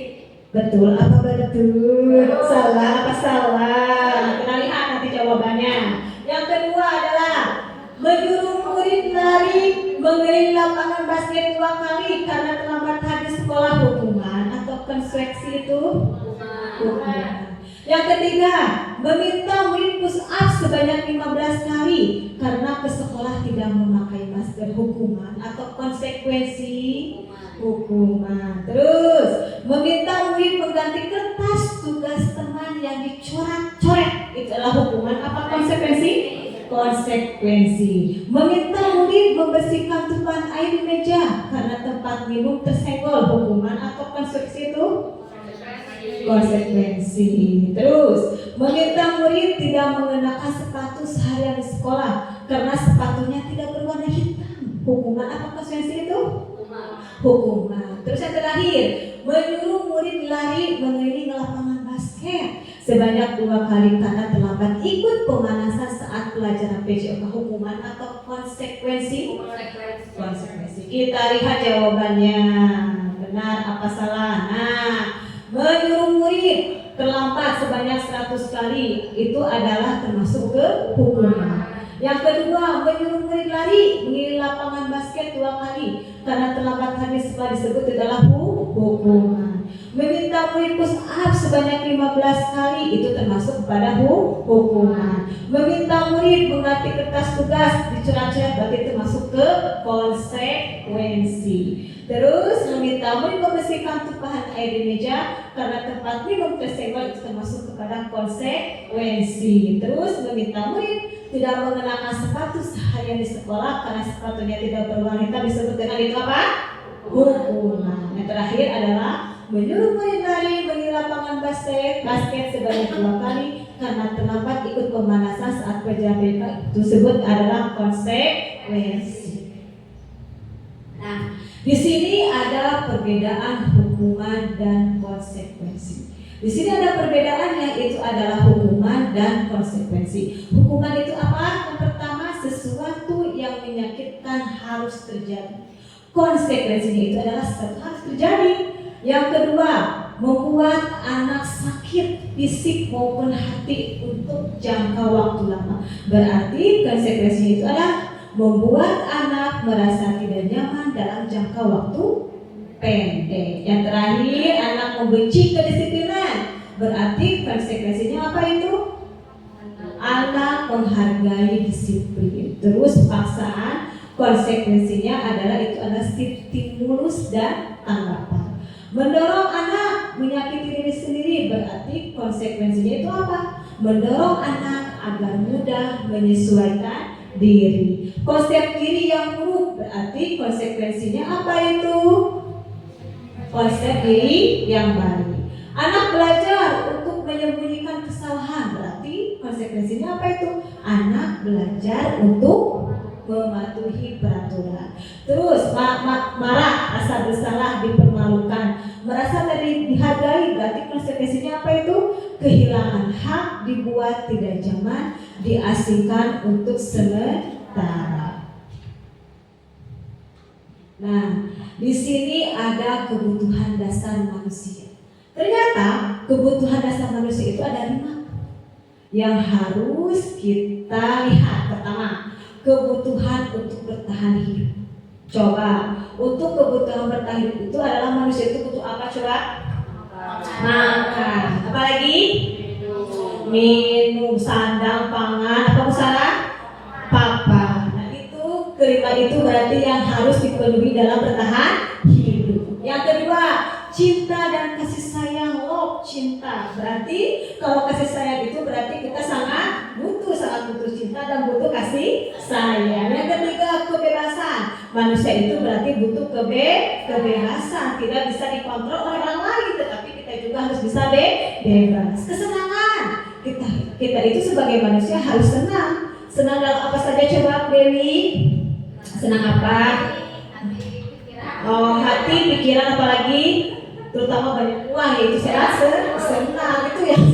Betul apa betul? Salah apa salah? Kita lihat nanti jawabannya. Yang kedua adalah menyuruh murid lari mengelilingi lapangan basket 2 kali karena terlambat habis sekolah, hukuman atau konsekuensi itu? Hukuman. Yang ketiga, meminta murid push up sebanyak 15 kali karena ke sekolah tidak memakai masker, hukuman atau konsekuensi? Hukuman. Terus, meminta murid mengganti kertas tugas teman yang dicoret-coret, itu adalah hukuman apa konsekuensi? Konsekuensi. Meminta murid membersihkan tumpahan air di meja karena tempat minum tersenggol, hukuman atau konsekuensi itu? Konsekuensi. Terus, meminta murid tidak mengenakan sepatu seharian di sekolah karena sepatunya tidak berwarna hitam, hukuman apa konsekuensi itu? Hukuman. Terus yang terakhir, menyuruh murid lari mengelilingi lapangan basket sebanyak 2 kali karena terlambat ikut pemanasan saat pelajaran PJOK, hukuman atau konsekuensi? Konsekuensi. Kita lihat jawabannya, benar apa salah. Nah, menyuruh murid terlambat sebanyak 100 kali itu adalah termasuk ke hukuman. Yang kedua, menyuruh murid lari mengelilingi lapangan basket 2 kali karena terlambat habis sekolah disebut adalah hukuman. Meminta murid push up sebanyak 15 kali itu termasuk pada hukuman. Meminta murid mengganti kertas tugas dicoret-coret berarti itu masuk ke konsekuensi. Terus meminta murid membersihkan tumpahan air di meja karena tempat minum tersenggol itu termasuk kepada konsekuensi. Terus meminta murid tidak mengenakan sepatu seharian di sekolah karena sepatunya tidak berwarna hitam disebut dengan itu apa? Hukuman. Yang terakhir adalah menyuruh murid lari mengelilingi lapangan basket sebanyak 2 kali karena terlambat ikut pemanasan saat pelajaran itu disebut adalah konsekuensi. Nah, di sini ada perbedaan hukuman dan konsekuensi. Di sini ada perbedaan yang itu adalah hukuman dan konsekuensi. Hukuman itu apa? Yang pertama, sesuatu yang menyakitkan harus terjadi. Konsekuensinya itu adalah sesuatu harus terjadi. Yang kedua, membuat anak sakit fisik maupun hati untuk jangka waktu lama. Berarti konsekuensinya itu adalah membuat anak merasa tidak nyaman dalam jangka waktu pendek. Yang terakhir, anak membenci kedisiplinan. Berarti konsekuensinya apa itu? Anak menghargai disiplin. Terus paksaan, konsekuensinya adalah itu adalah stimulus dan tanggapan. Mendorong anak menyakiti diri sendiri, berarti konsekuensinya itu apa? Mendorong anak agar mudah menyesuaikan diri. Konsep diri yang buruk, berarti konsekuensinya apa itu? Konsep diri yang baik. Anak belajar untuk menyembunyikan kesalahan, berarti konsekuensinya apa itu? Anak belajar untuk mematuhi peraturan. Terus marah, rasa bersalah, dipermalukan, merasa tidak dihargai, berarti konsekuensinya apa itu? Kehilangan hak, dibuat tidak nyaman, diasingkan untuk sementara. Nah, di sini ada kebutuhan dasar manusia. Ternyata kebutuhan dasar manusia itu ada 5 yang harus kita lihat. Pertama, kebutuhan untuk bertahan hidup. Coba, untuk kebutuhan bertahan hidup itu adalah manusia itu butuh apa coba? Makan. Apalagi? Minum, sandang, pangan, apa busana? Papan. Nah itu kelima itu berarti yang harus dipenuhi dalam bertahan hidup. Yang kedua, cinta dan kasih sayang, love, cinta. Berarti kalau kasih sayang itu berarti kita sangat butuh cinta dan butuh kasih sayang. Yang ketiga, kebebasan. Manusia itu berarti butuh kebebasan. Tidak bisa dikontrol oleh orang lain, tetapi kita juga harus bisa bebas. Kesenangan. Kita itu sebagai manusia harus senang. Senang dalam apa saja coba Dewi? Senang apa? Oh, hati, pikiran, apalagi? Terutama banyak uang, yaitu saya senang. Itu yang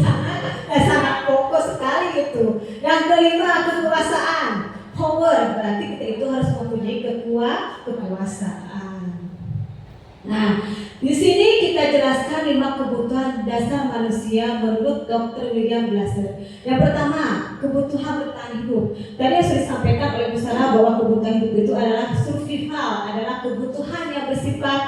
sangat fokus sekali itu. Yang kelima, kekuasaan, power. Berarti kita itu harus mempunyai kekuasaan. Nah, di sini kita jelaskan 5 kebutuhan dasar manusia menurut Dr. William Glasser. Yang pertama, kebutuhan bertahan hidup. Tadi yang sudah disampaikan oleh Bu Sarah bahwa kebutuhan hidup itu adalah survival, adalah kebutuhan yang bersifat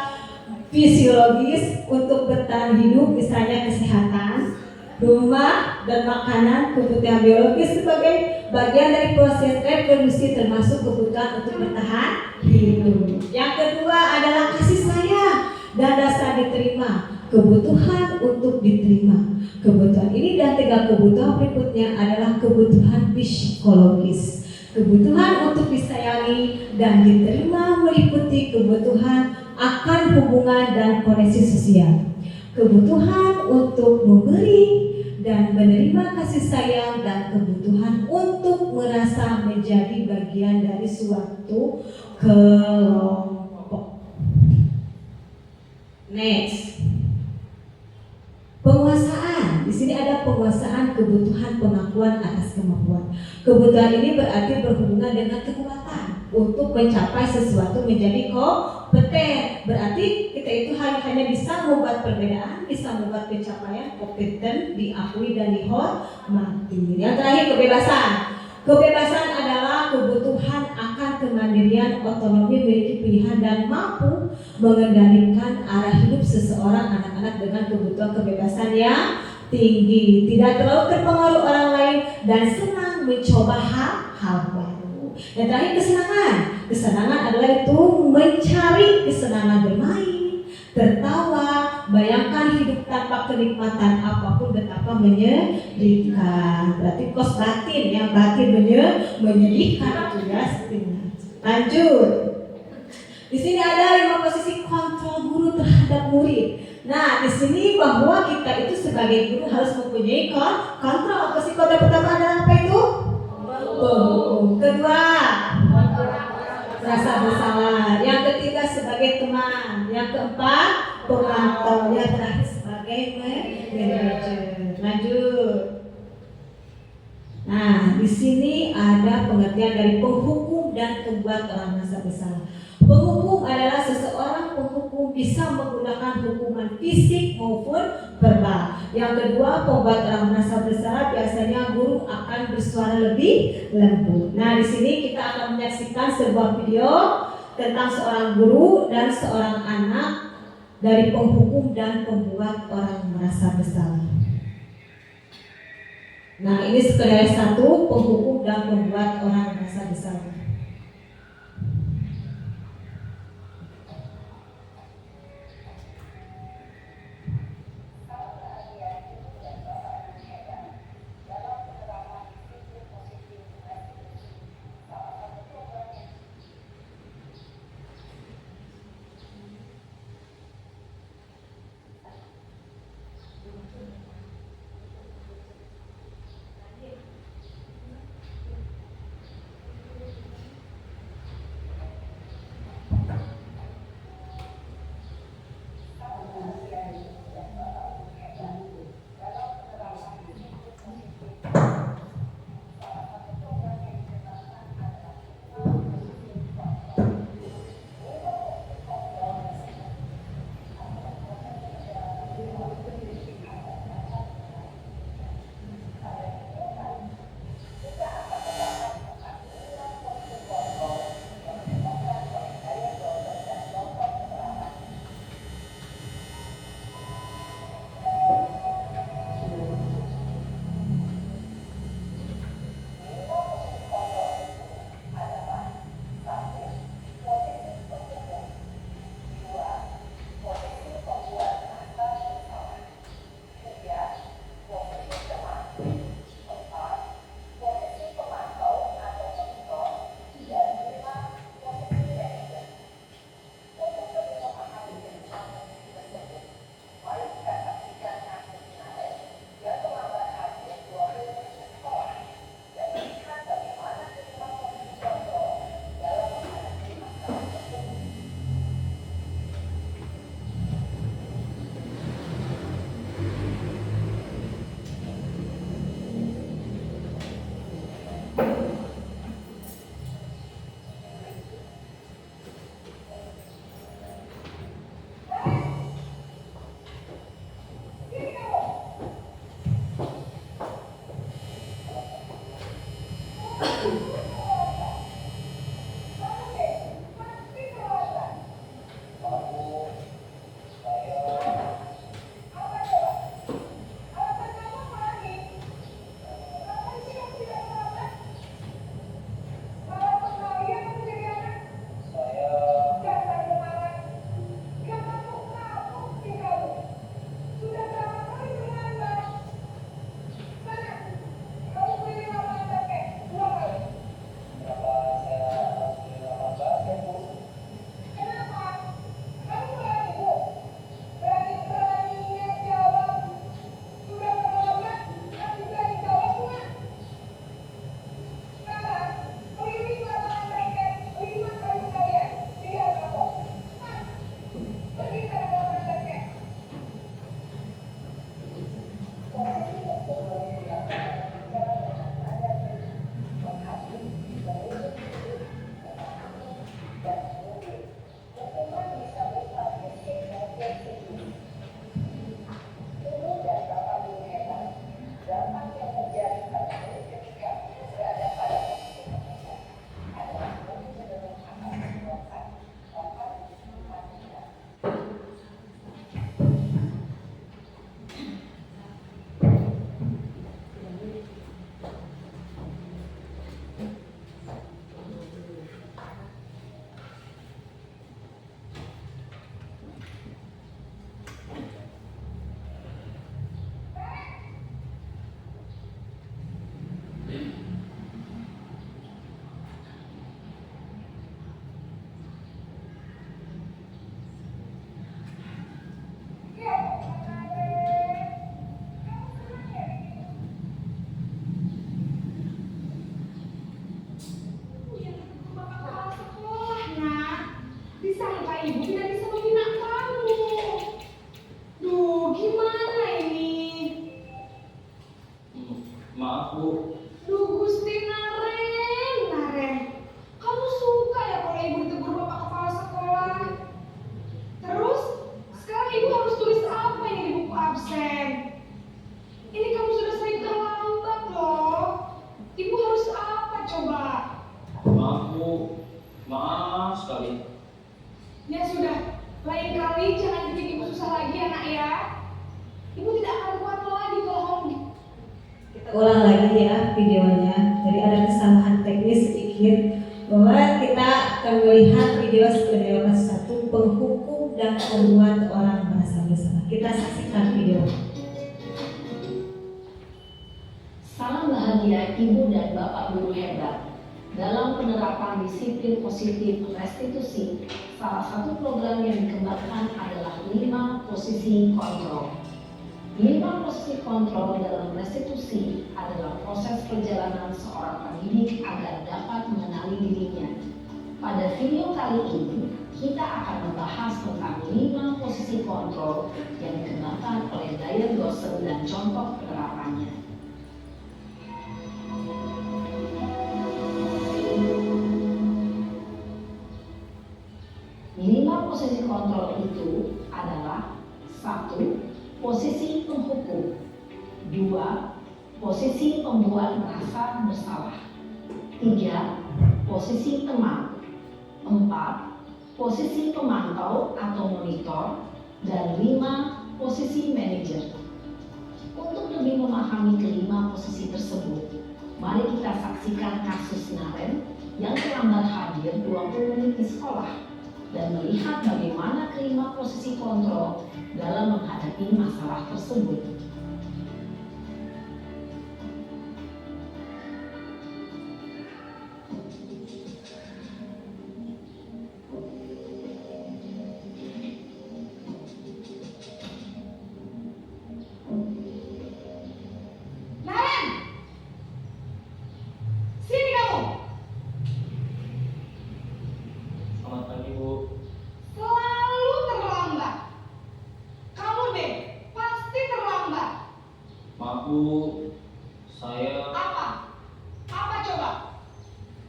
fisiologis untuk bertahan hidup, misalnya kesehatan, rumah, dan makanan. Kebutuhan biologis sebagai bagian dari proses reproduksi termasuk kebutuhan untuk bertahan hidup. Yang kedua adalah kasih sayang dan dasar diterima, kebutuhan untuk diterima. Kebutuhan ini dan 3 kebutuhan berikutnya adalah kebutuhan psikologis. Kebutuhan untuk disayangi dan diterima meliputi kebutuhan akan hubungan dan koneksi sosial, kebutuhan untuk memberi dan menerima kasih sayang, dan kebutuhan untuk merasa menjadi bagian dari suatu kelompok. Next, penguasaan. Di sini ada penguasaan, kebutuhan pengakuan atas kemampuan. Kebutuhan ini berarti berhubungan dengan kekuatan untuk mencapai sesuatu, menjadi kompeten. Berarti kita itu hanya bisa membuat perbedaan, bisa membuat pencapaian, kompeten, diakui dan dihormati. Yang terakhir, kebebasan. Kebebasan adalah kebutuhan akan kemandirian, otonomi, memiliki pilihan dan mampu mengendalikan arah hidup seseorang anak-anak dengan kebutuhan kebebasan yang tinggi, tidak terlalu terpengaruh orang lain, dan senang mencoba hal baru. Yang terakhir, kesenangan. Kesenangan adalah itu mencari kesenangan bermain, tertawa, bayangkan hidup tanpa kenikmatan apapun betapa menyedihkan. Berarti kos batin, yang batin menyedihkan itu ya. Lanjut. Di sini ada 5 posisi kontrol guru terhadap murid. Nah, di sini bahwa kita itu sebagai guru harus mempunyai kontrol. Posisi kontrol pertama adalah apa itu? Kedua, rasa bersalah. Yang ketiga sebagai teman. Yang keempat, pemantau. Yang terakhir sebagai manajer. Lanjut. Nah, di sini ada pengertian dari penghukum dan pembuat orang merasa bersalah. Penghukum adalah seseorang penghukum bisa menggunakan hukuman fisik maupun verbal. Yang kedua, pembuat orang merasa bersalah biasanya guru akan bersuara lebih lembut. Nah, di sini kita akan menyaksikan sebuah video tentang seorang guru dan seorang anak dari penghukum dan pembuat orang merasa bersalah. Nah, ini sekedar satu, penghukum dan pembuat orang merasa bersalah. Disangka ibu tidak bisa membina kamu. Duh, gimana ini? Maaf Bu, Duh, Gusti Naren. Kamu suka ya kalau ibu ditegur bapak kepala sekolah? Terus, sekarang ibu harus tulis apa ini di buku absen? Ini kamu sudah sering terlambat loh. Ibu harus apa coba? maaf Bu, maaf sekali. Ya sudah, lain kali jangan bikin ibu susah lagi ya nak ya. Ibu tidak akan kuat lagi kalau kamu. Kita ulang lagi ya videonya. Jadi ada kesalahan teknis sedikit bahwa kita akan melihat video video ke-1 penghukum dan membuat orang merasa bersalah. Kita saksikan video. Salam bahagia Ibu dan Bapak Guru hebat. Dalam penerapan disiplin positif restitusi, salah satu program yang dikembangkan adalah 5 posisi kontrol. 5 posisi kontrol dalam restitusi adalah proses perjalanan seorang pendidik agar dapat mengenali dirinya. Pada video kali ini, kita akan membahas tentang 5 posisi kontrol yang dikembangkan oleh Dyer Dawson dan contoh penerapannya. 5 posisi kontrol itu adalah 1. Posisi penghukum, 2. Posisi pembuat merasa bersalah, 3. Posisi teman, 4. Posisi pemantau atau monitor, dan 5. Posisi manajer. Untuk lebih memahami kelima posisi tersebut, mari kita saksikan kasus Naren yang terlambat hadir 20 menit di sekolah dan melihat bagaimana kelima posisi kontrol dalam menghadapi masalah tersebut. Naren! Sini kamu! Selamat pagi Bu. Selalu terlambat. Kamu deh, pasti terlambat. Maaf Bu, saya Apa? Apa coba?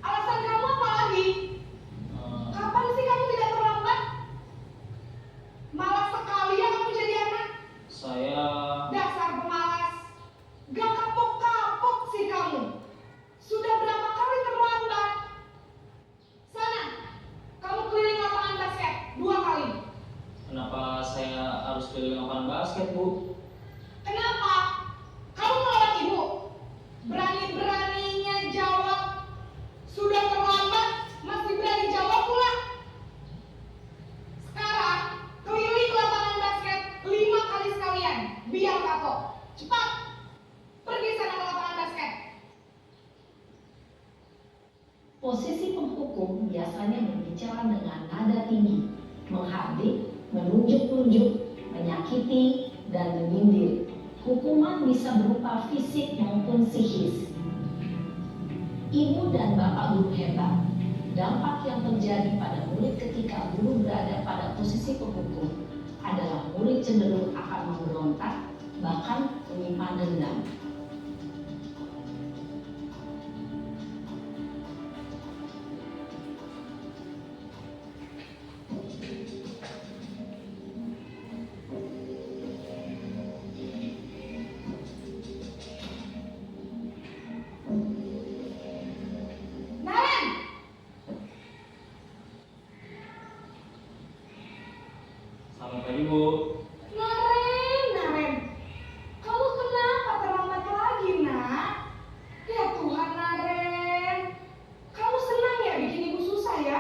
Alasan kamu apa lagi? Kapan sih kamu tidak terlambat? Malas sekali ya kamu jadi anak. saya Dasar pemalas. Gak kapok-kapok sih kamu. Sudah berapa kali terlambat? Sana, kamu keliling lapangan basket 2 kali. kenapa saya harus keliling lapangan basket Bu? Kenapa? Kamu melawan ibu? Berani-beraninya jawab. Sudah terlambat, masih berani jawab pula. Sekarang, keliling lapangan basket 5 kali sekalian. Biar kapok. Cepat. Pergi sana ke lapangan basket. Posisi penghukum biasanya berbicara dengan nada tinggi, menghardik, menunjuk-nunjuk, menyakiti, dan menyindir. Hukuman bisa berupa fisik maupun psikis. Ibu dan Bapak Guru hebat, dampak yang terjadi pada murid ketika guru berada pada posisi penghukum adalah murid cenderung akan memberontak, bahkan menyimpan dendam. Naren! Selamat pagi Bu. Naren. Kamu kenapa terlambat lagi, nak? Ya Tuhan, Naren. Kamu senang ya bikin ibu susah ya?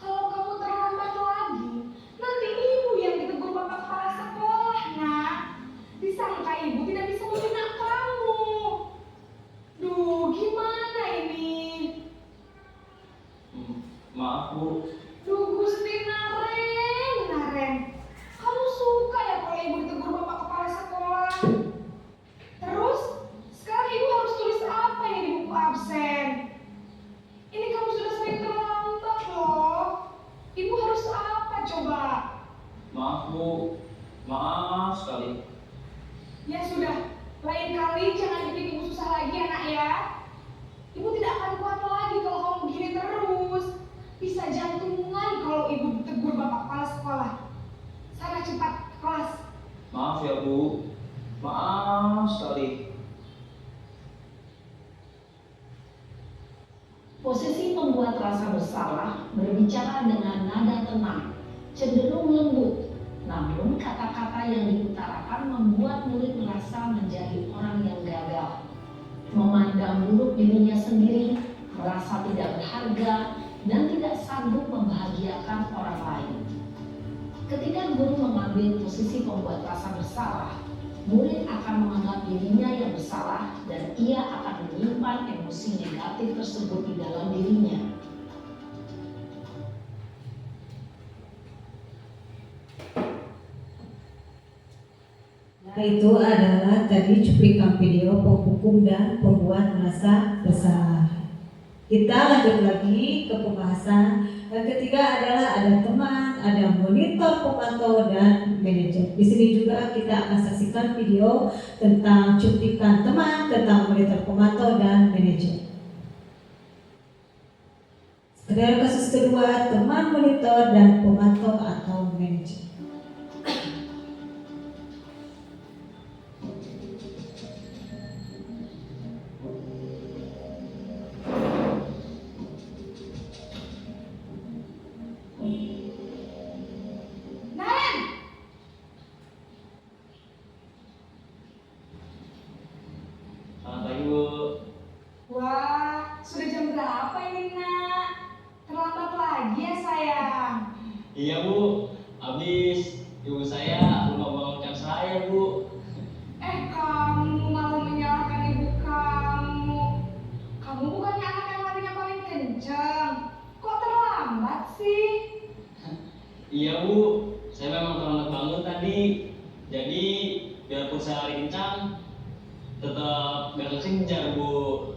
Kalau kamu terlambat lagi, nanti ibu yang ditegur bapak kepala sekolah, nak. Disangka ibu tidak bisa membina kamu. Duh, gimana ini? Maaf Bu, Duh, Gusti Naren. Kamu suka ya kalau ibu ditegur bapak kepala sekolah? Terus, sekarang ibu harus tulis apa ya di buku absen? Ini kamu sudah sering terlambat loh. Ibu harus Bu, maaf sekali. Ya sudah, lain kali jangan bikin ibu susah lagi ya nak ya. Ibu tidak akan kuat lagi kalau kamu begini terus. Bisa jantungan kalau ibu ditegur bapak kepala sekolah. Sana cepat ke kelas. Maaf ya Bu, maaf sekali. Posisi pembuat rasa bersalah berbicara dengan nada tenang, cenderung lembut. Namun kata-kata yang diutarakan membuat murid merasa menjadi orang yang gagal, memandang buruk dirinya sendiri, merasa tidak berharga, dan tidak sanggup membahagiakan orang lain. Ketika guru mengambil posisi pembuat rasa bersalah, murid akan menganggap dirinya yang bersalah dan ia akan menyimpan emosi negatif tersebut di dalam dirinya. Itu adalah tadi cuplikan video penghukum dan pembuat merasa bersalah. Kita lanjut lagi ke pembahasan. Yang ketiga adalah ada teman, ada monitor, pemantau, dan manajer. Di sini juga kita akan saksikan video tentang cuplikan teman, tentang monitor, pemantau, dan manajer. Skenario kasus kedua, teman, monitor, dan pemantau atau manajer. Naren! Selamat pagi Bu. Wah, sudah jam berapa ini nak? Terlambat lagi ya sayang. Iya Bu, habis ibu saya lupa bangunkan saya Bu. Kamu malah menyalahkan ibu kamu. Kamu bukannya anak yang larinya paling kencang. Kok terlambat sih? Iya Bu, saya memang terlambat bangun tadi. Jadi biarpun saya lari kencang, tetap gak kekejar Bu.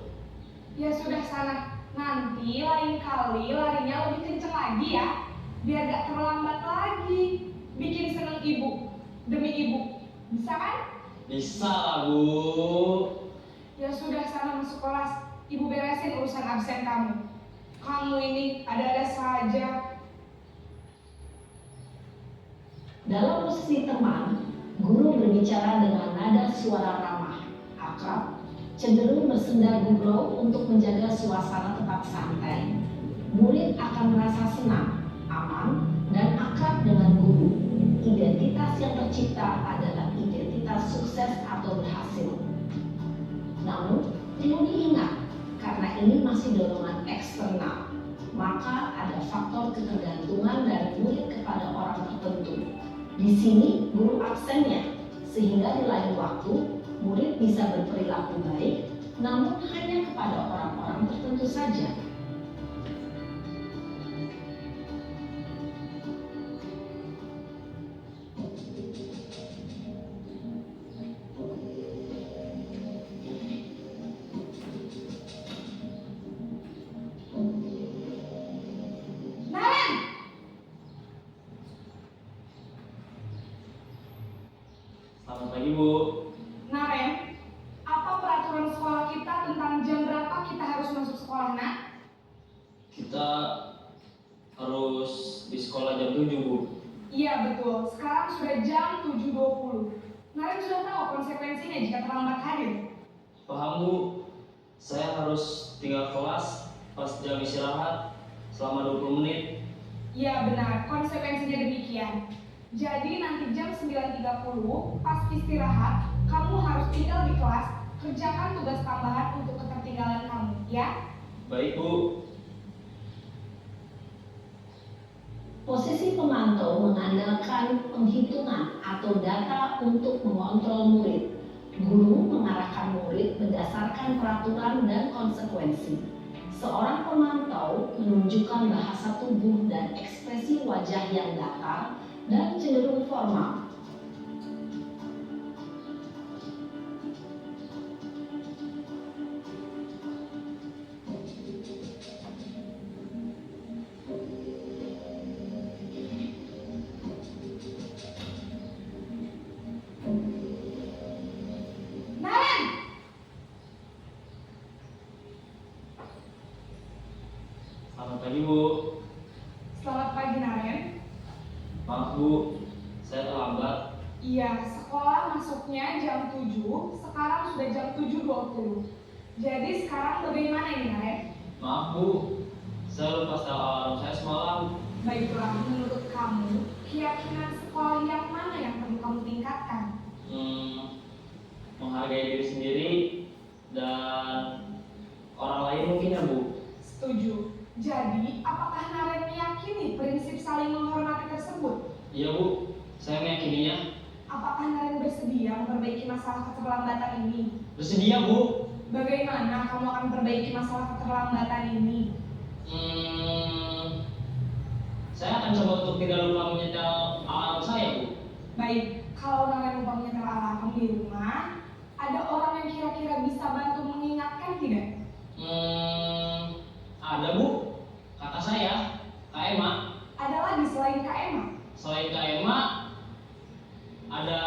Ya sudah sana. Nanti lain kali larinya lebih kencang lagi ya. Biar gak terlambat lagi. Bikin seneng ibu. Demi ibu. Bisa kan? Bisa lah Bu. Ya sudah sana masuk kelas. Ibu beresin urusan absen kamu. Kamu ini ada-ada saja. Dalam posisi teman, guru berbicara dengan nada suara ramah, akrab, cenderung bersenda gurau untuk menjaga suasana tetap santai. Murid akan merasa senang, aman, dan akrab dengan guru. Identitas yang tercipta adalah identitas sukses atau berhasil. Namun, perlu diingat, karena ini masih dorongan eksternal, maka ada faktor ketergantungan dari murid kepada orang tertentu. Di sini guru absennya, sehingga di lain waktu murid bisa berperilaku baik, namun hanya kepada orang-orang tertentu saja. Naren! Selamat pagi Bu. Naren, apa peraturan sekolah kita tentang jam berapa kita harus masuk sekolah, nak? Kita harus di sekolah jam 7 Bu. Iya betul, sekarang sudah jam 7.20. Naren sudah tahu konsekuensinya jika terlambat hadir. Paham Bu, saya harus tinggal kelas pas jam istirahat selama 20 menit. Iya benar, konsekuensinya demikian. Jadi nanti jam 9.30 pas istirahat, kamu harus tinggal di kelas, kerjakan tugas tambahan untuk ketertinggalan kamu, ya? Baik Bu. Posisi pemantau mengandalkan penghitungan atau data untuk mengontrol murid. Guru mengarahkan murid berdasarkan peraturan dan konsekuensi. Seorang pemantau menunjukkan bahasa tubuh dan ekspresi wajah yang datar dan cenderung formal. Selamat pagi, Naren. Maaf Bu, saya terlambat. Iya, sekolah masuknya jam 7, sekarang sudah jam 7.20. Jadi sekarang bagaimana ini, Naren? Maaf Bu, saya lupa setel alarm saya semalam. Baiklah, menurut kamu, keyakinan sekolah yang mana yang perlu kamu tingkatkan? Menghargai diri sendiri dan orang lain mungkin ya Bu. Setuju. Jadi, apakah Naren meyakini prinsip saling menghormati tersebut? Iya Bu, saya meyakininya. Apakah Naren bersedia memperbaiki masalah keterlambatan ini? Bersedia Bu. Bagaimana kamu akan memperbaiki masalah keterlambatan ini? Saya akan coba untuk tidak lupa menyetel alarm saya Bu. Baik, kalau Naren lupa menyetel alarm di rumah, ada orang yang kira-kira bisa bantu mengingatkan tidak? Ada Bu, kakak saya, Kak Emma. Ada lagi selain Kak Emma? Selain Kak Emma, ada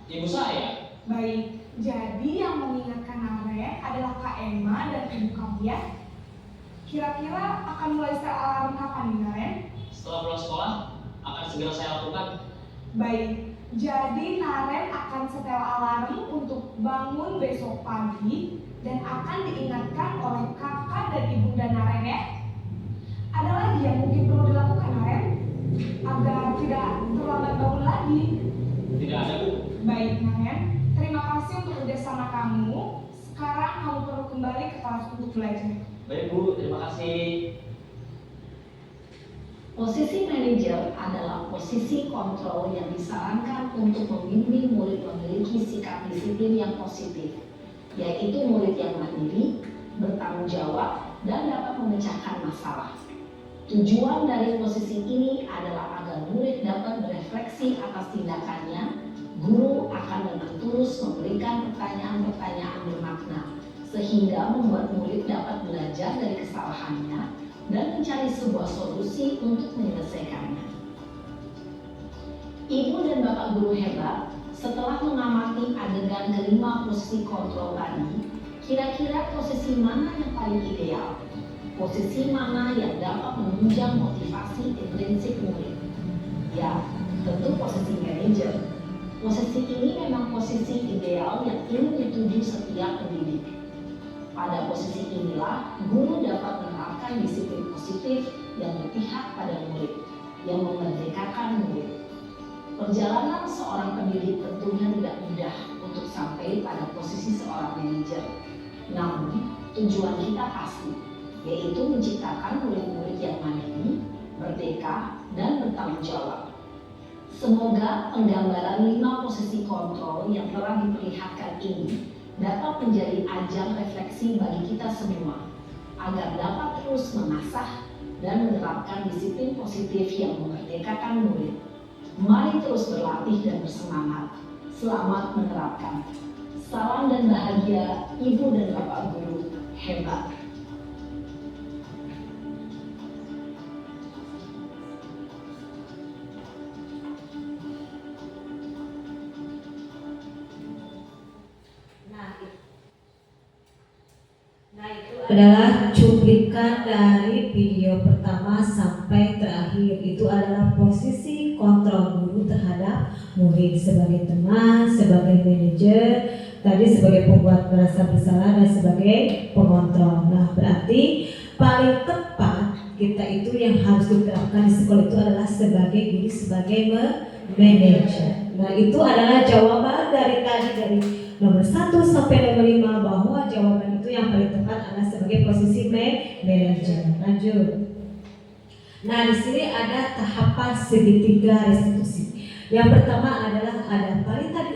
ibu saya. Baik, jadi yang mengingatkan Naren adalah Kak Emma dan ibu kamu ya? Kira-kira akan mulai setel alarm kapan nih, Naren? Setelah pulang sekolah, akan segera saya lakukan. Baik, jadi Naren akan setel alarm untuk bangun besok pagi dan akan diingatkan oleh kakak dan ibunda Naren ya. Ada lagi yang mungkin perlu dilakukan, Naren, agar tidak terlambat bangun lagi? Tidak ada Bu. Baik, Naren, terima kasih untuk kerjasama kamu. Sekarang kamu perlu kembali ke kelas untuk belajar. Baik Bu, terima kasih. Posisi manajer adalah posisi kontrol yang disarankan untuk membimbing murid memiliki sikap disiplin yang positif, yaitu murid yang mandiri, bertanggung jawab, dan dapat memecahkan masalah. Tujuan dari posisi ini adalah agar murid dapat berefleksi atas tindakannya. Guru akan dengan tulus memberikan pertanyaan-pertanyaan bermakna, sehingga membuat murid dapat belajar dari kesalahannya dan mencari sebuah solusi untuk menyelesaikannya. Ibu dan Bapak guru hebat, setelah mengamati adegan kelima posisi kontrol tadi, kira-kira posisi mana yang paling ideal? Posisi mana yang dapat menunjang motivasi intrinsik murid? Ya, tentu posisi manajer. Posisi ini memang posisi ideal yang ingin dituju setiap pendidik. Pada posisi inilah, guru dapat menerapkan disiplin positif yang berpihak pada murid, yang memerdekakan murid. Perjalanan seorang pendidik tentunya tidak mudah untuk sampai pada posisi seorang manajer. Namun, tujuan kita pasti, yaitu menciptakan murid-murid yang mandiri, merdeka, dan bertanggung jawab. Semoga penggambaran 5 posisi kontrol yang telah diperlihatkan ini dapat menjadi ajang refleksi bagi kita semua, agar dapat terus mengasah dan menerapkan disiplin positif yang memerdekakan murid. Mari terus berlatih dan bersemangat. Selamat menerapkan. Salam dan bahagia Ibu dan Bapak guru hebat. Adalah cuplikan dari video pertama sampai terakhir. Itu adalah posisi kontrol guru terhadap murid sebagai teman, sebagai manajer, tadi sebagai pembuat merasa bersalah dan sebagai pengontrol. Nah, berarti paling tepat kita itu yang harus diterapkan di sekolah itu adalah sebagai guru, sebagai manajer. Nah, itu adalah jawaban dari tadi dari nomor 1 sampai nomor 5 bahwa jawaban itu yang paling tepat adalah sebagai posisi manajer. Lanjut. Nah, di sini ada tahapan segitiga restitusi. Yang pertama adalah ada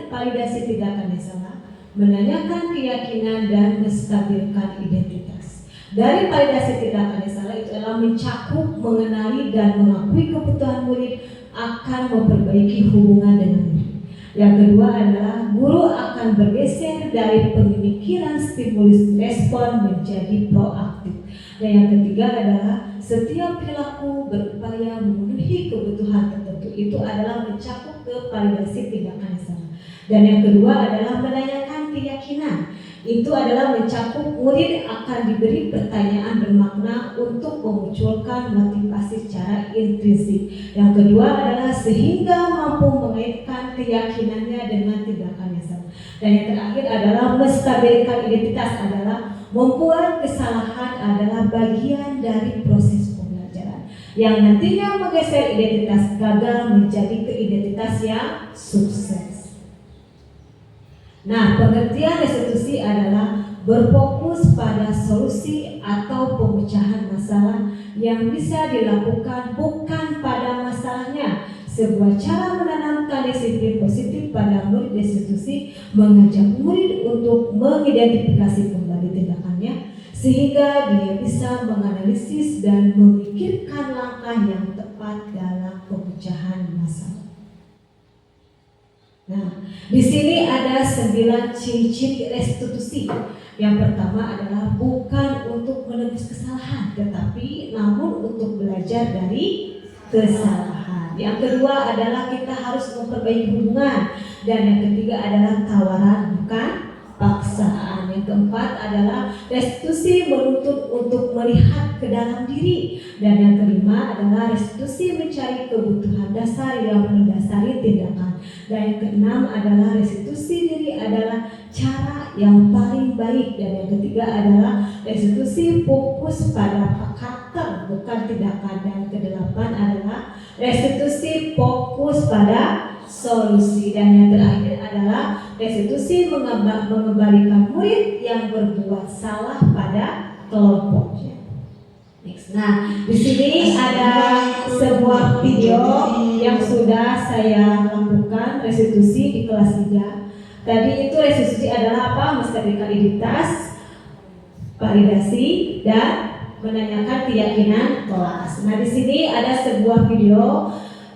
validasi tindakan yang salah, menanyakan keyakinan dan menstabilkan identitas. Dari validasi tindakan yang salah itu adalah mencakup, mengenali dan mengakui kebutuhan murid, akan memperbaiki hubungan dengan murid. Yang kedua adalah guru akan bergeser dari pemikiran stimulus respon menjadi proaktif. Dan yang ketiga adalah setiap perilaku berupaya memenuhi kebutuhan tertentu. Itu adalah mencakup ke validasi tindakan yang salah. Dan yang kedua adalah menanyakan keyakinan. Itu adalah mencakup murid akan diberi pertanyaan bermakna untuk memunculkan motivasi secara intrinsik. Yang kedua adalah sehingga mampu mengaitkan keyakinannya dengan tindakan yang sama. Dan yang terakhir adalah menstabilkan identitas adalah membuat kesalahan adalah bagian dari proses pembelajaran yang nantinya menggeser identitas gagal menjadi ke identitas yang sukses. Nah, pengertian restitusi adalah berfokus pada solusi atau pemecahan masalah yang bisa dilakukan bukan pada masalahnya. Sebuah cara menanamkan disiplin positif pada murid restitusi mengajak murid untuk mengidentifikasi kembali tindakannya sehingga dia bisa menganalisis dan memikirkan langkah yang tepat dalam pemecahan masalah. Nah, di sini ada 9 ciri-ciri restitusi. Yang pertama adalah bukan untuk menebus kesalahan, tetapi namun untuk belajar dari kesalahan. Yang kedua adalah kita harus memperbaiki hubungan. Dan yang ketiga adalah tawaran bukan paksaan. Yang keempat adalah restitusi menuntut untuk melihat ke dalam diri. Dan yang kelima adalah restitusi mencari kebutuhan dasar yang mendasari tindakan. Dan yang keenam adalah restitusi diri adalah cara yang paling baik. Dan yang ketiga adalah restitusi fokus pada karakter bukan tindakan. Dan kedelapan adalah restitusi fokus pada solusi. Dan yang terakhir adalah restitusi mengembalikan murid yang berbuat salah pada kelompoknya. Nah, di sini ada sebuah video yang sudah saya lakukan restitusi di kelas 3. Tadi itu restitusi adalah apa? Menstabilkan identitas, validasi, dan menanyakan keyakinan kelas. Nah, di sini ada sebuah video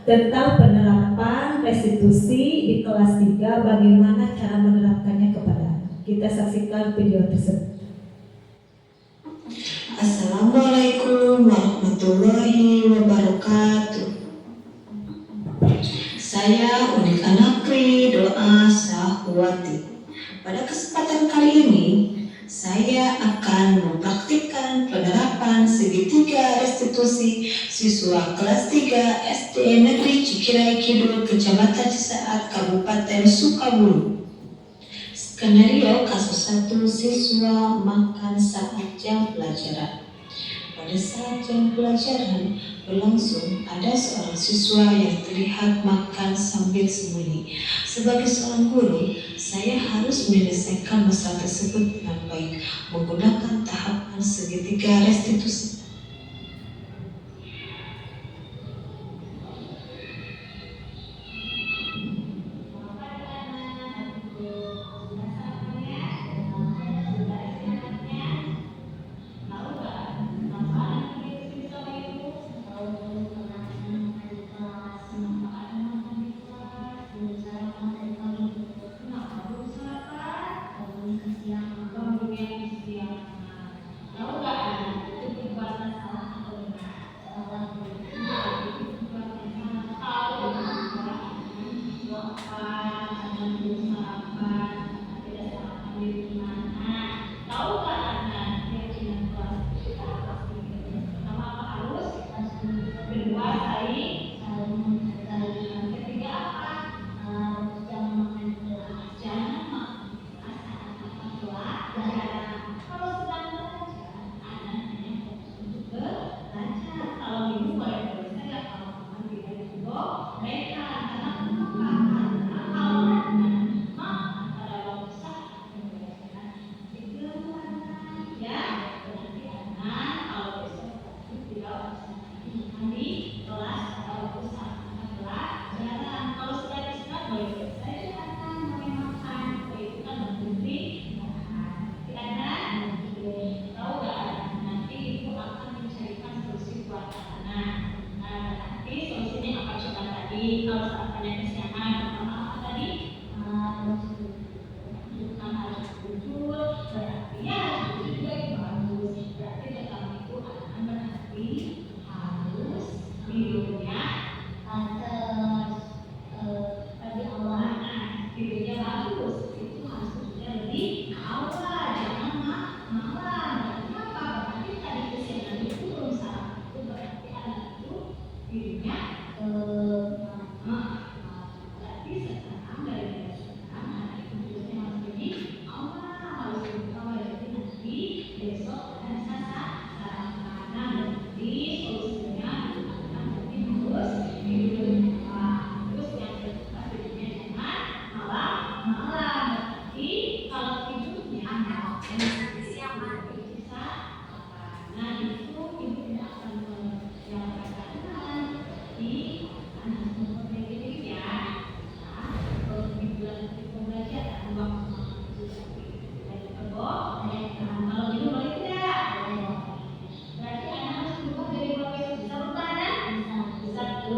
tentang penerapan restitusi di kelas 3, bagaimana cara menerapkannya kepada anak. Kita saksikan video tersebut. Assalamualaikum warahmatullahi wabarakatuh. Saya Unik Anakri Doa Sahwati. Pada kesempatan kali ini saya akan mempraktikkan penerapan segitiga restitusi siswa kelas 3 SD Negeri Cikirai Kidul, Kecamatan Cisaat, Kabupaten Sukabumi. Skenario kasus 1, siswa makan saat jam pelajaran. Pada saat jam pelajaran berlangsung, ada seorang siswa yang terlihat makan sambil sembunyi. Sebagai seorang guru, saya harus menyelesaikan masalah tersebut dengan baik menggunakan tahapan segitiga restitusi. Videonya bagus, itu harus lebih awal.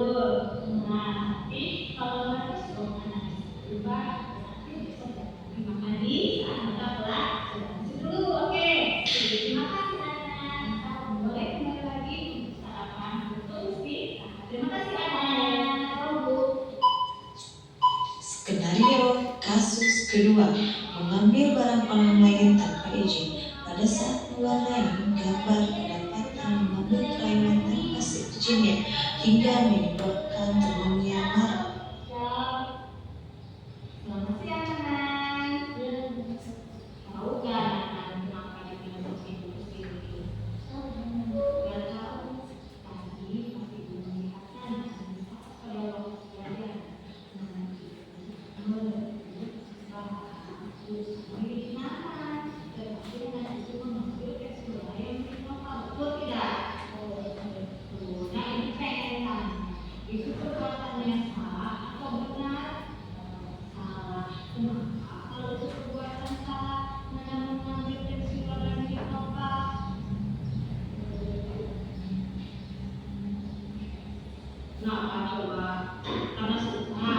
betul. Nah, nanti kalau harus anak berubah, nanti besok ya. Terima kasih, anak kelas dulu. Oke, terima kasih anak. Boleh kembali lagi sarapan betul sih. Terima kasih anak. Bu. Skenario kasus kedua, mengambil barang orang lain tanpa izin. Pada saat mewarnai gambar kedapatan mengambil cairan tanpa seizinnya hingga menyebabkan temannya marah. Selamat siang anak. Tahu gak anak kenapa dibilang bersih-bersih ini? Gak tahu. Tadi masih belum melihatkan pada waktu pelajaran. Itu perbuatan yang salah atau benar? Salah. Kenapa kalau itu perbuatan salah mengambil pensil warna milik Nova? Kenapa coba? Karena suka.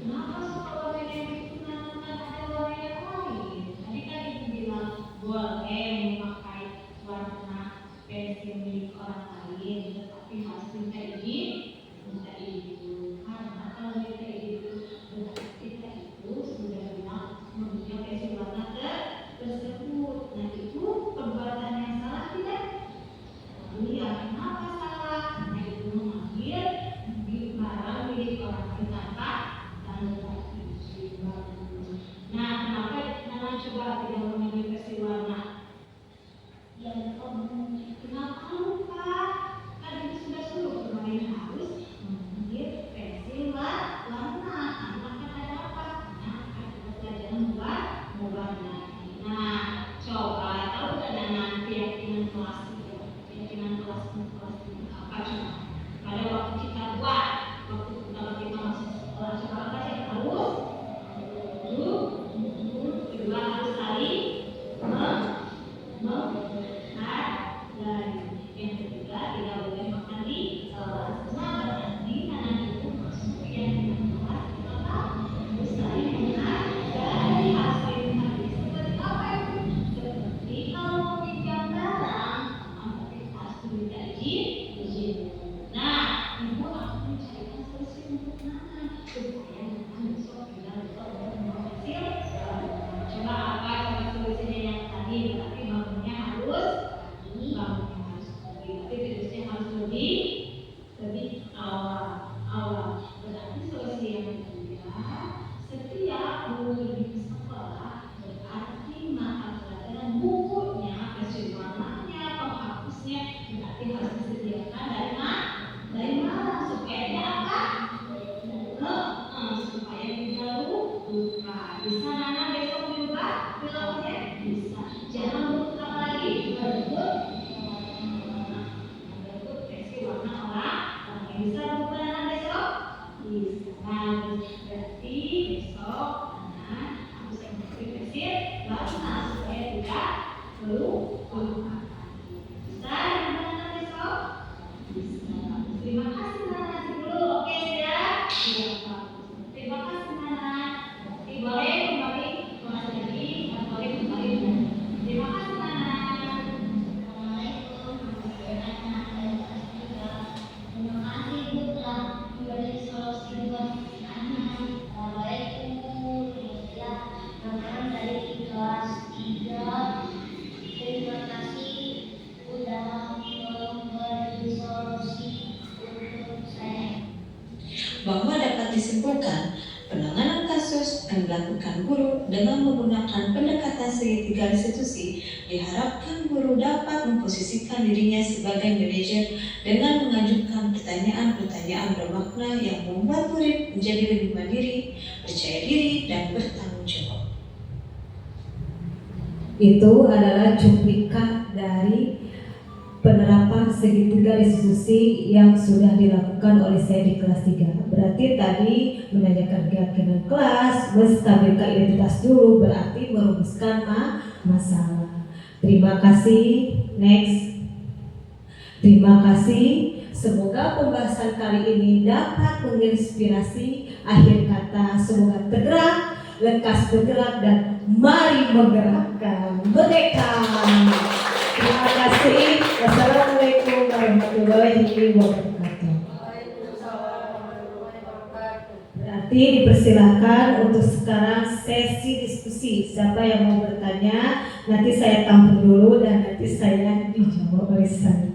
Kenapa suka warna yang itu ada warna yang lain? Tadi kan ibu bilang boleh memakai warna pensil milik orang lain, tetapi harus minta izin. Minta izin. Karena kalau minta izin itu berarti kita itu sudah bilang mempunyai pensil warna tersebut. Nah itu perbuatan yang salah tidak? Lalu ya kenapa salah? Nah itu mengambil barang milik orang lain tanpa izin. Nah kenapa Nana coba tidak mengambil pensil warna? Ya kenapa lupa? Kan itu sudah suruh kemarin harus mengambil pensil warna. Karena kan ada apa? Nah ada pelajaran buat mewarnai. Nah coba tahu nggak Nana keyakinan kelas itu? Keyakinan kelas ini apa coba? Pada waktu kita buat, waktu pertama kita masuk sekolah, coba apa sih harus? Kedua harus saling menghargai. Yang ketiga tidak boleh makan di kelas. Nah berarti Nana itu masuk keyakinan kelas apa? Harus saling menghargai. Harus saling menghargai seperti apa itu? Seperti kalau mau pinjam barang, kita harus minta izin. Nah, ibu akan mencarikan solusi untuk Nana supaya Nana besok tidak lupa membawa pensil. Coba apa coba solusinya yang tadi? Berarti bangunnya harus berarti tidurnya harus lebih awal. Berarti solusi yang ketiga, setiap guru pergi ke sekolah berarti mata pelajaran bukunya, pensil warnanya, penghapusnya berarti harus disediakan dari mana supaya dia apa? Supaya tidak lupa. Bisa Nana besok diubah bilangnya? Bisa. Jangan lupa lagi berebut pensil warna orang. Bisa lupa Nana besok? Bisa. Berarti besok Nana harus mengambil pensil warna supaya tidak lupa. Bisa Nana besok? Bisa. Terima kasih Nana dulu. Oke sudah? Terima kasih Nana. Boleh kembali kelas lagi dan boleh kembali. Terima kasih Nana. Terima kasih Bu telah memberi solusi buat anak. Assalamualaikum. Ya, teman-teman dari kelas 3. Terima kasih sudah memberi solusi untuk saya. Bahwa dapat disimpulkan, penanganan kasus yang dilakukan guru dengan menggunakan pendekatan segitiga restitusi, diharapkan guru dapat memposisikan dirinya sebagai manajer dengan mengajukan pertanyaan-pertanyaan bermakna yang membuat murid menjadi lebih mandiri, percaya diri, dan bertanggung jawab. Itu adalah cuplikan dari penerapan segitiga restitusi yang sudah dilakukan oleh saya di kelas 3. Berarti tadi menanyakan keyakinan kelas, menstabilkan identitas dulu, berarti merumuskan masalah. Terima kasih. Next. Terima kasih. Semoga semoga pembahasan kali ini dapat menginspirasi akhir kata. Semoga tergerak, lekas bergerak, dan mari menggerakkan mereka. Terima kasih. Wassalamualaikum warahmatullahi wabarakatuh. Berarti dipersilakan untuk sekarang sesi diskusi. Siapa yang mau bertanya, nanti saya tampung dulu dan nanti saya dijawab oleh saya.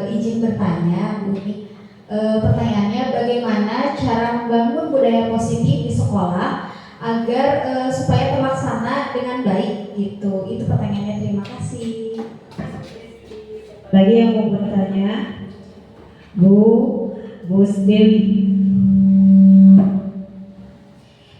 Izin bertanya, Bu Nik. Pertanyaannya, bagaimana cara membangun budaya positif di sekolah agar supaya terlaksana dengan baik gitu? Itu pertanyaannya. Terima kasih. Lagi yang mau bertanya, Bu Dewi.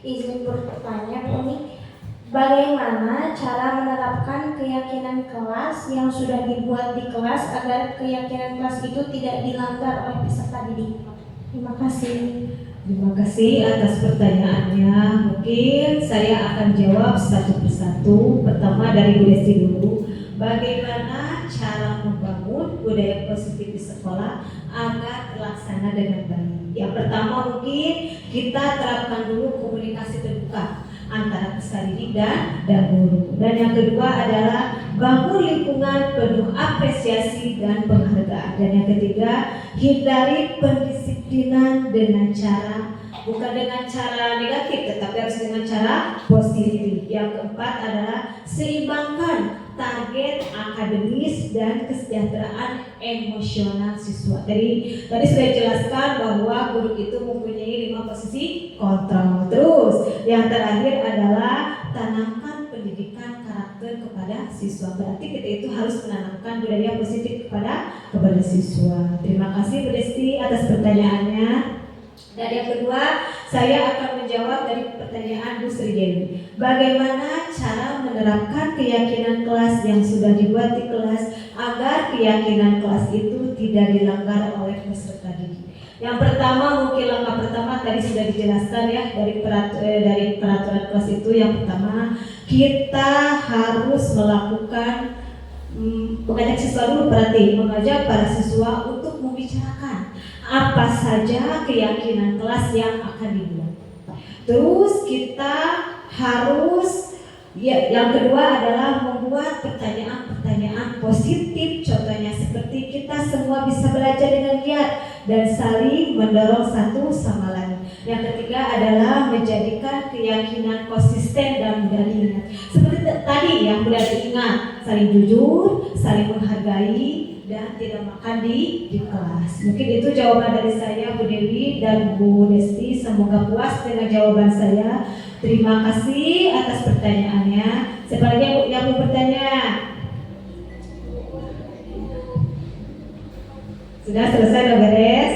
Izin bertanya, Bu Nik. Bagaimana cara menerapkan keyakinan kelas yang sudah dibuat di kelas agar keyakinan kelas itu tidak dilanggar oleh peserta didik? Terima kasih. Terima kasih atas pertanyaannya. Mungkin saya akan jawab satu persatu. Pertama dari Bu Desti dulu. Bagaimana cara membangun budaya positif di sekolah agar terlaksana dengan baik? Yang pertama mungkin kita terapkan dulu komunikasi terbuka antara peserta didik dan guru. Dan yang kedua adalah bangun lingkungan penuh apresiasi dan penghargaan. Dan yang ketiga, hindari pendisiplinan dengan cara bukan dengan cara negatif, tetapi harus dengan cara positif. Yang keempat adalah seimbangkan target akademis dan kesejahteraan emosional siswa. Tadi sudah jelaskan bahwa guru itu mempunyai 5 posisi kontrol. Terus yang terakhir adalah tanamkan pendidikan karakter kepada siswa. Berarti kita itu harus menanamkan budaya positif kepada siswa. Terima kasih Bu Desti atas pertanyaannya. Dan yang kedua, saya akan menjawab dari pertanyaan Bu Sri Dewi. Bagaimana cara menerapkan keyakinan kelas yang sudah dibuat di kelas agar keyakinan kelas itu tidak dilanggar oleh peserta didik? Yang pertama, mungkin langkah pertama tadi sudah dijelaskan ya dari peraturan kelas itu. Yang pertama, kita harus melakukan mengajak siswa dulu, berarti mengajak para siswa untuk membicarakan apa saja keyakinan kelas yang akan dibuat. Terus kita harus yang kedua adalah membuat pertanyaan-pertanyaan positif. Contohnya seperti kita semua bisa belajar dengan giat dan saling mendorong satu sama lain. Yang ketiga adalah menjadikan keyakinan konsisten dan mudah diingat. Seperti tadi yang mudah diingat, saling jujur, saling menghargai, dan tidak makan di kelas. Mungkin itu jawaban dari saya, Bu Dewi dan Bu Desti. Semoga puas dengan jawaban saya. Terima kasih atas pertanyaannya. Siapa lagi yang mau bertanya? Sudah selesai, udah beres?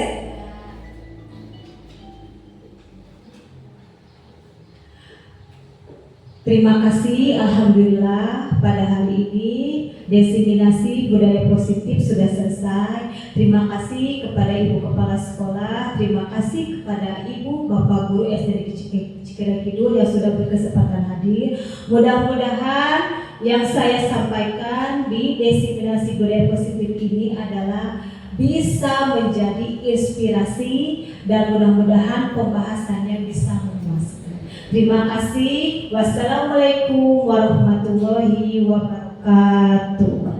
Terima kasih. Alhamdulillah pada hari ini diseminasi budaya positif sudah selesai. Terima kasih kepada Ibu Kepala Sekolah, terima kasih kepada Ibu Bapak Guru SD Cikere Kidul yang sudah berkesempatan hadir. Mudah-mudahan yang saya sampaikan di diseminasi budaya positif ini adalah bisa menjadi inspirasi dan mudah-mudahan pembahasannya bisa memuaskan. Terima kasih. Wassalamualaikum warahmatullahi wabarakatuh.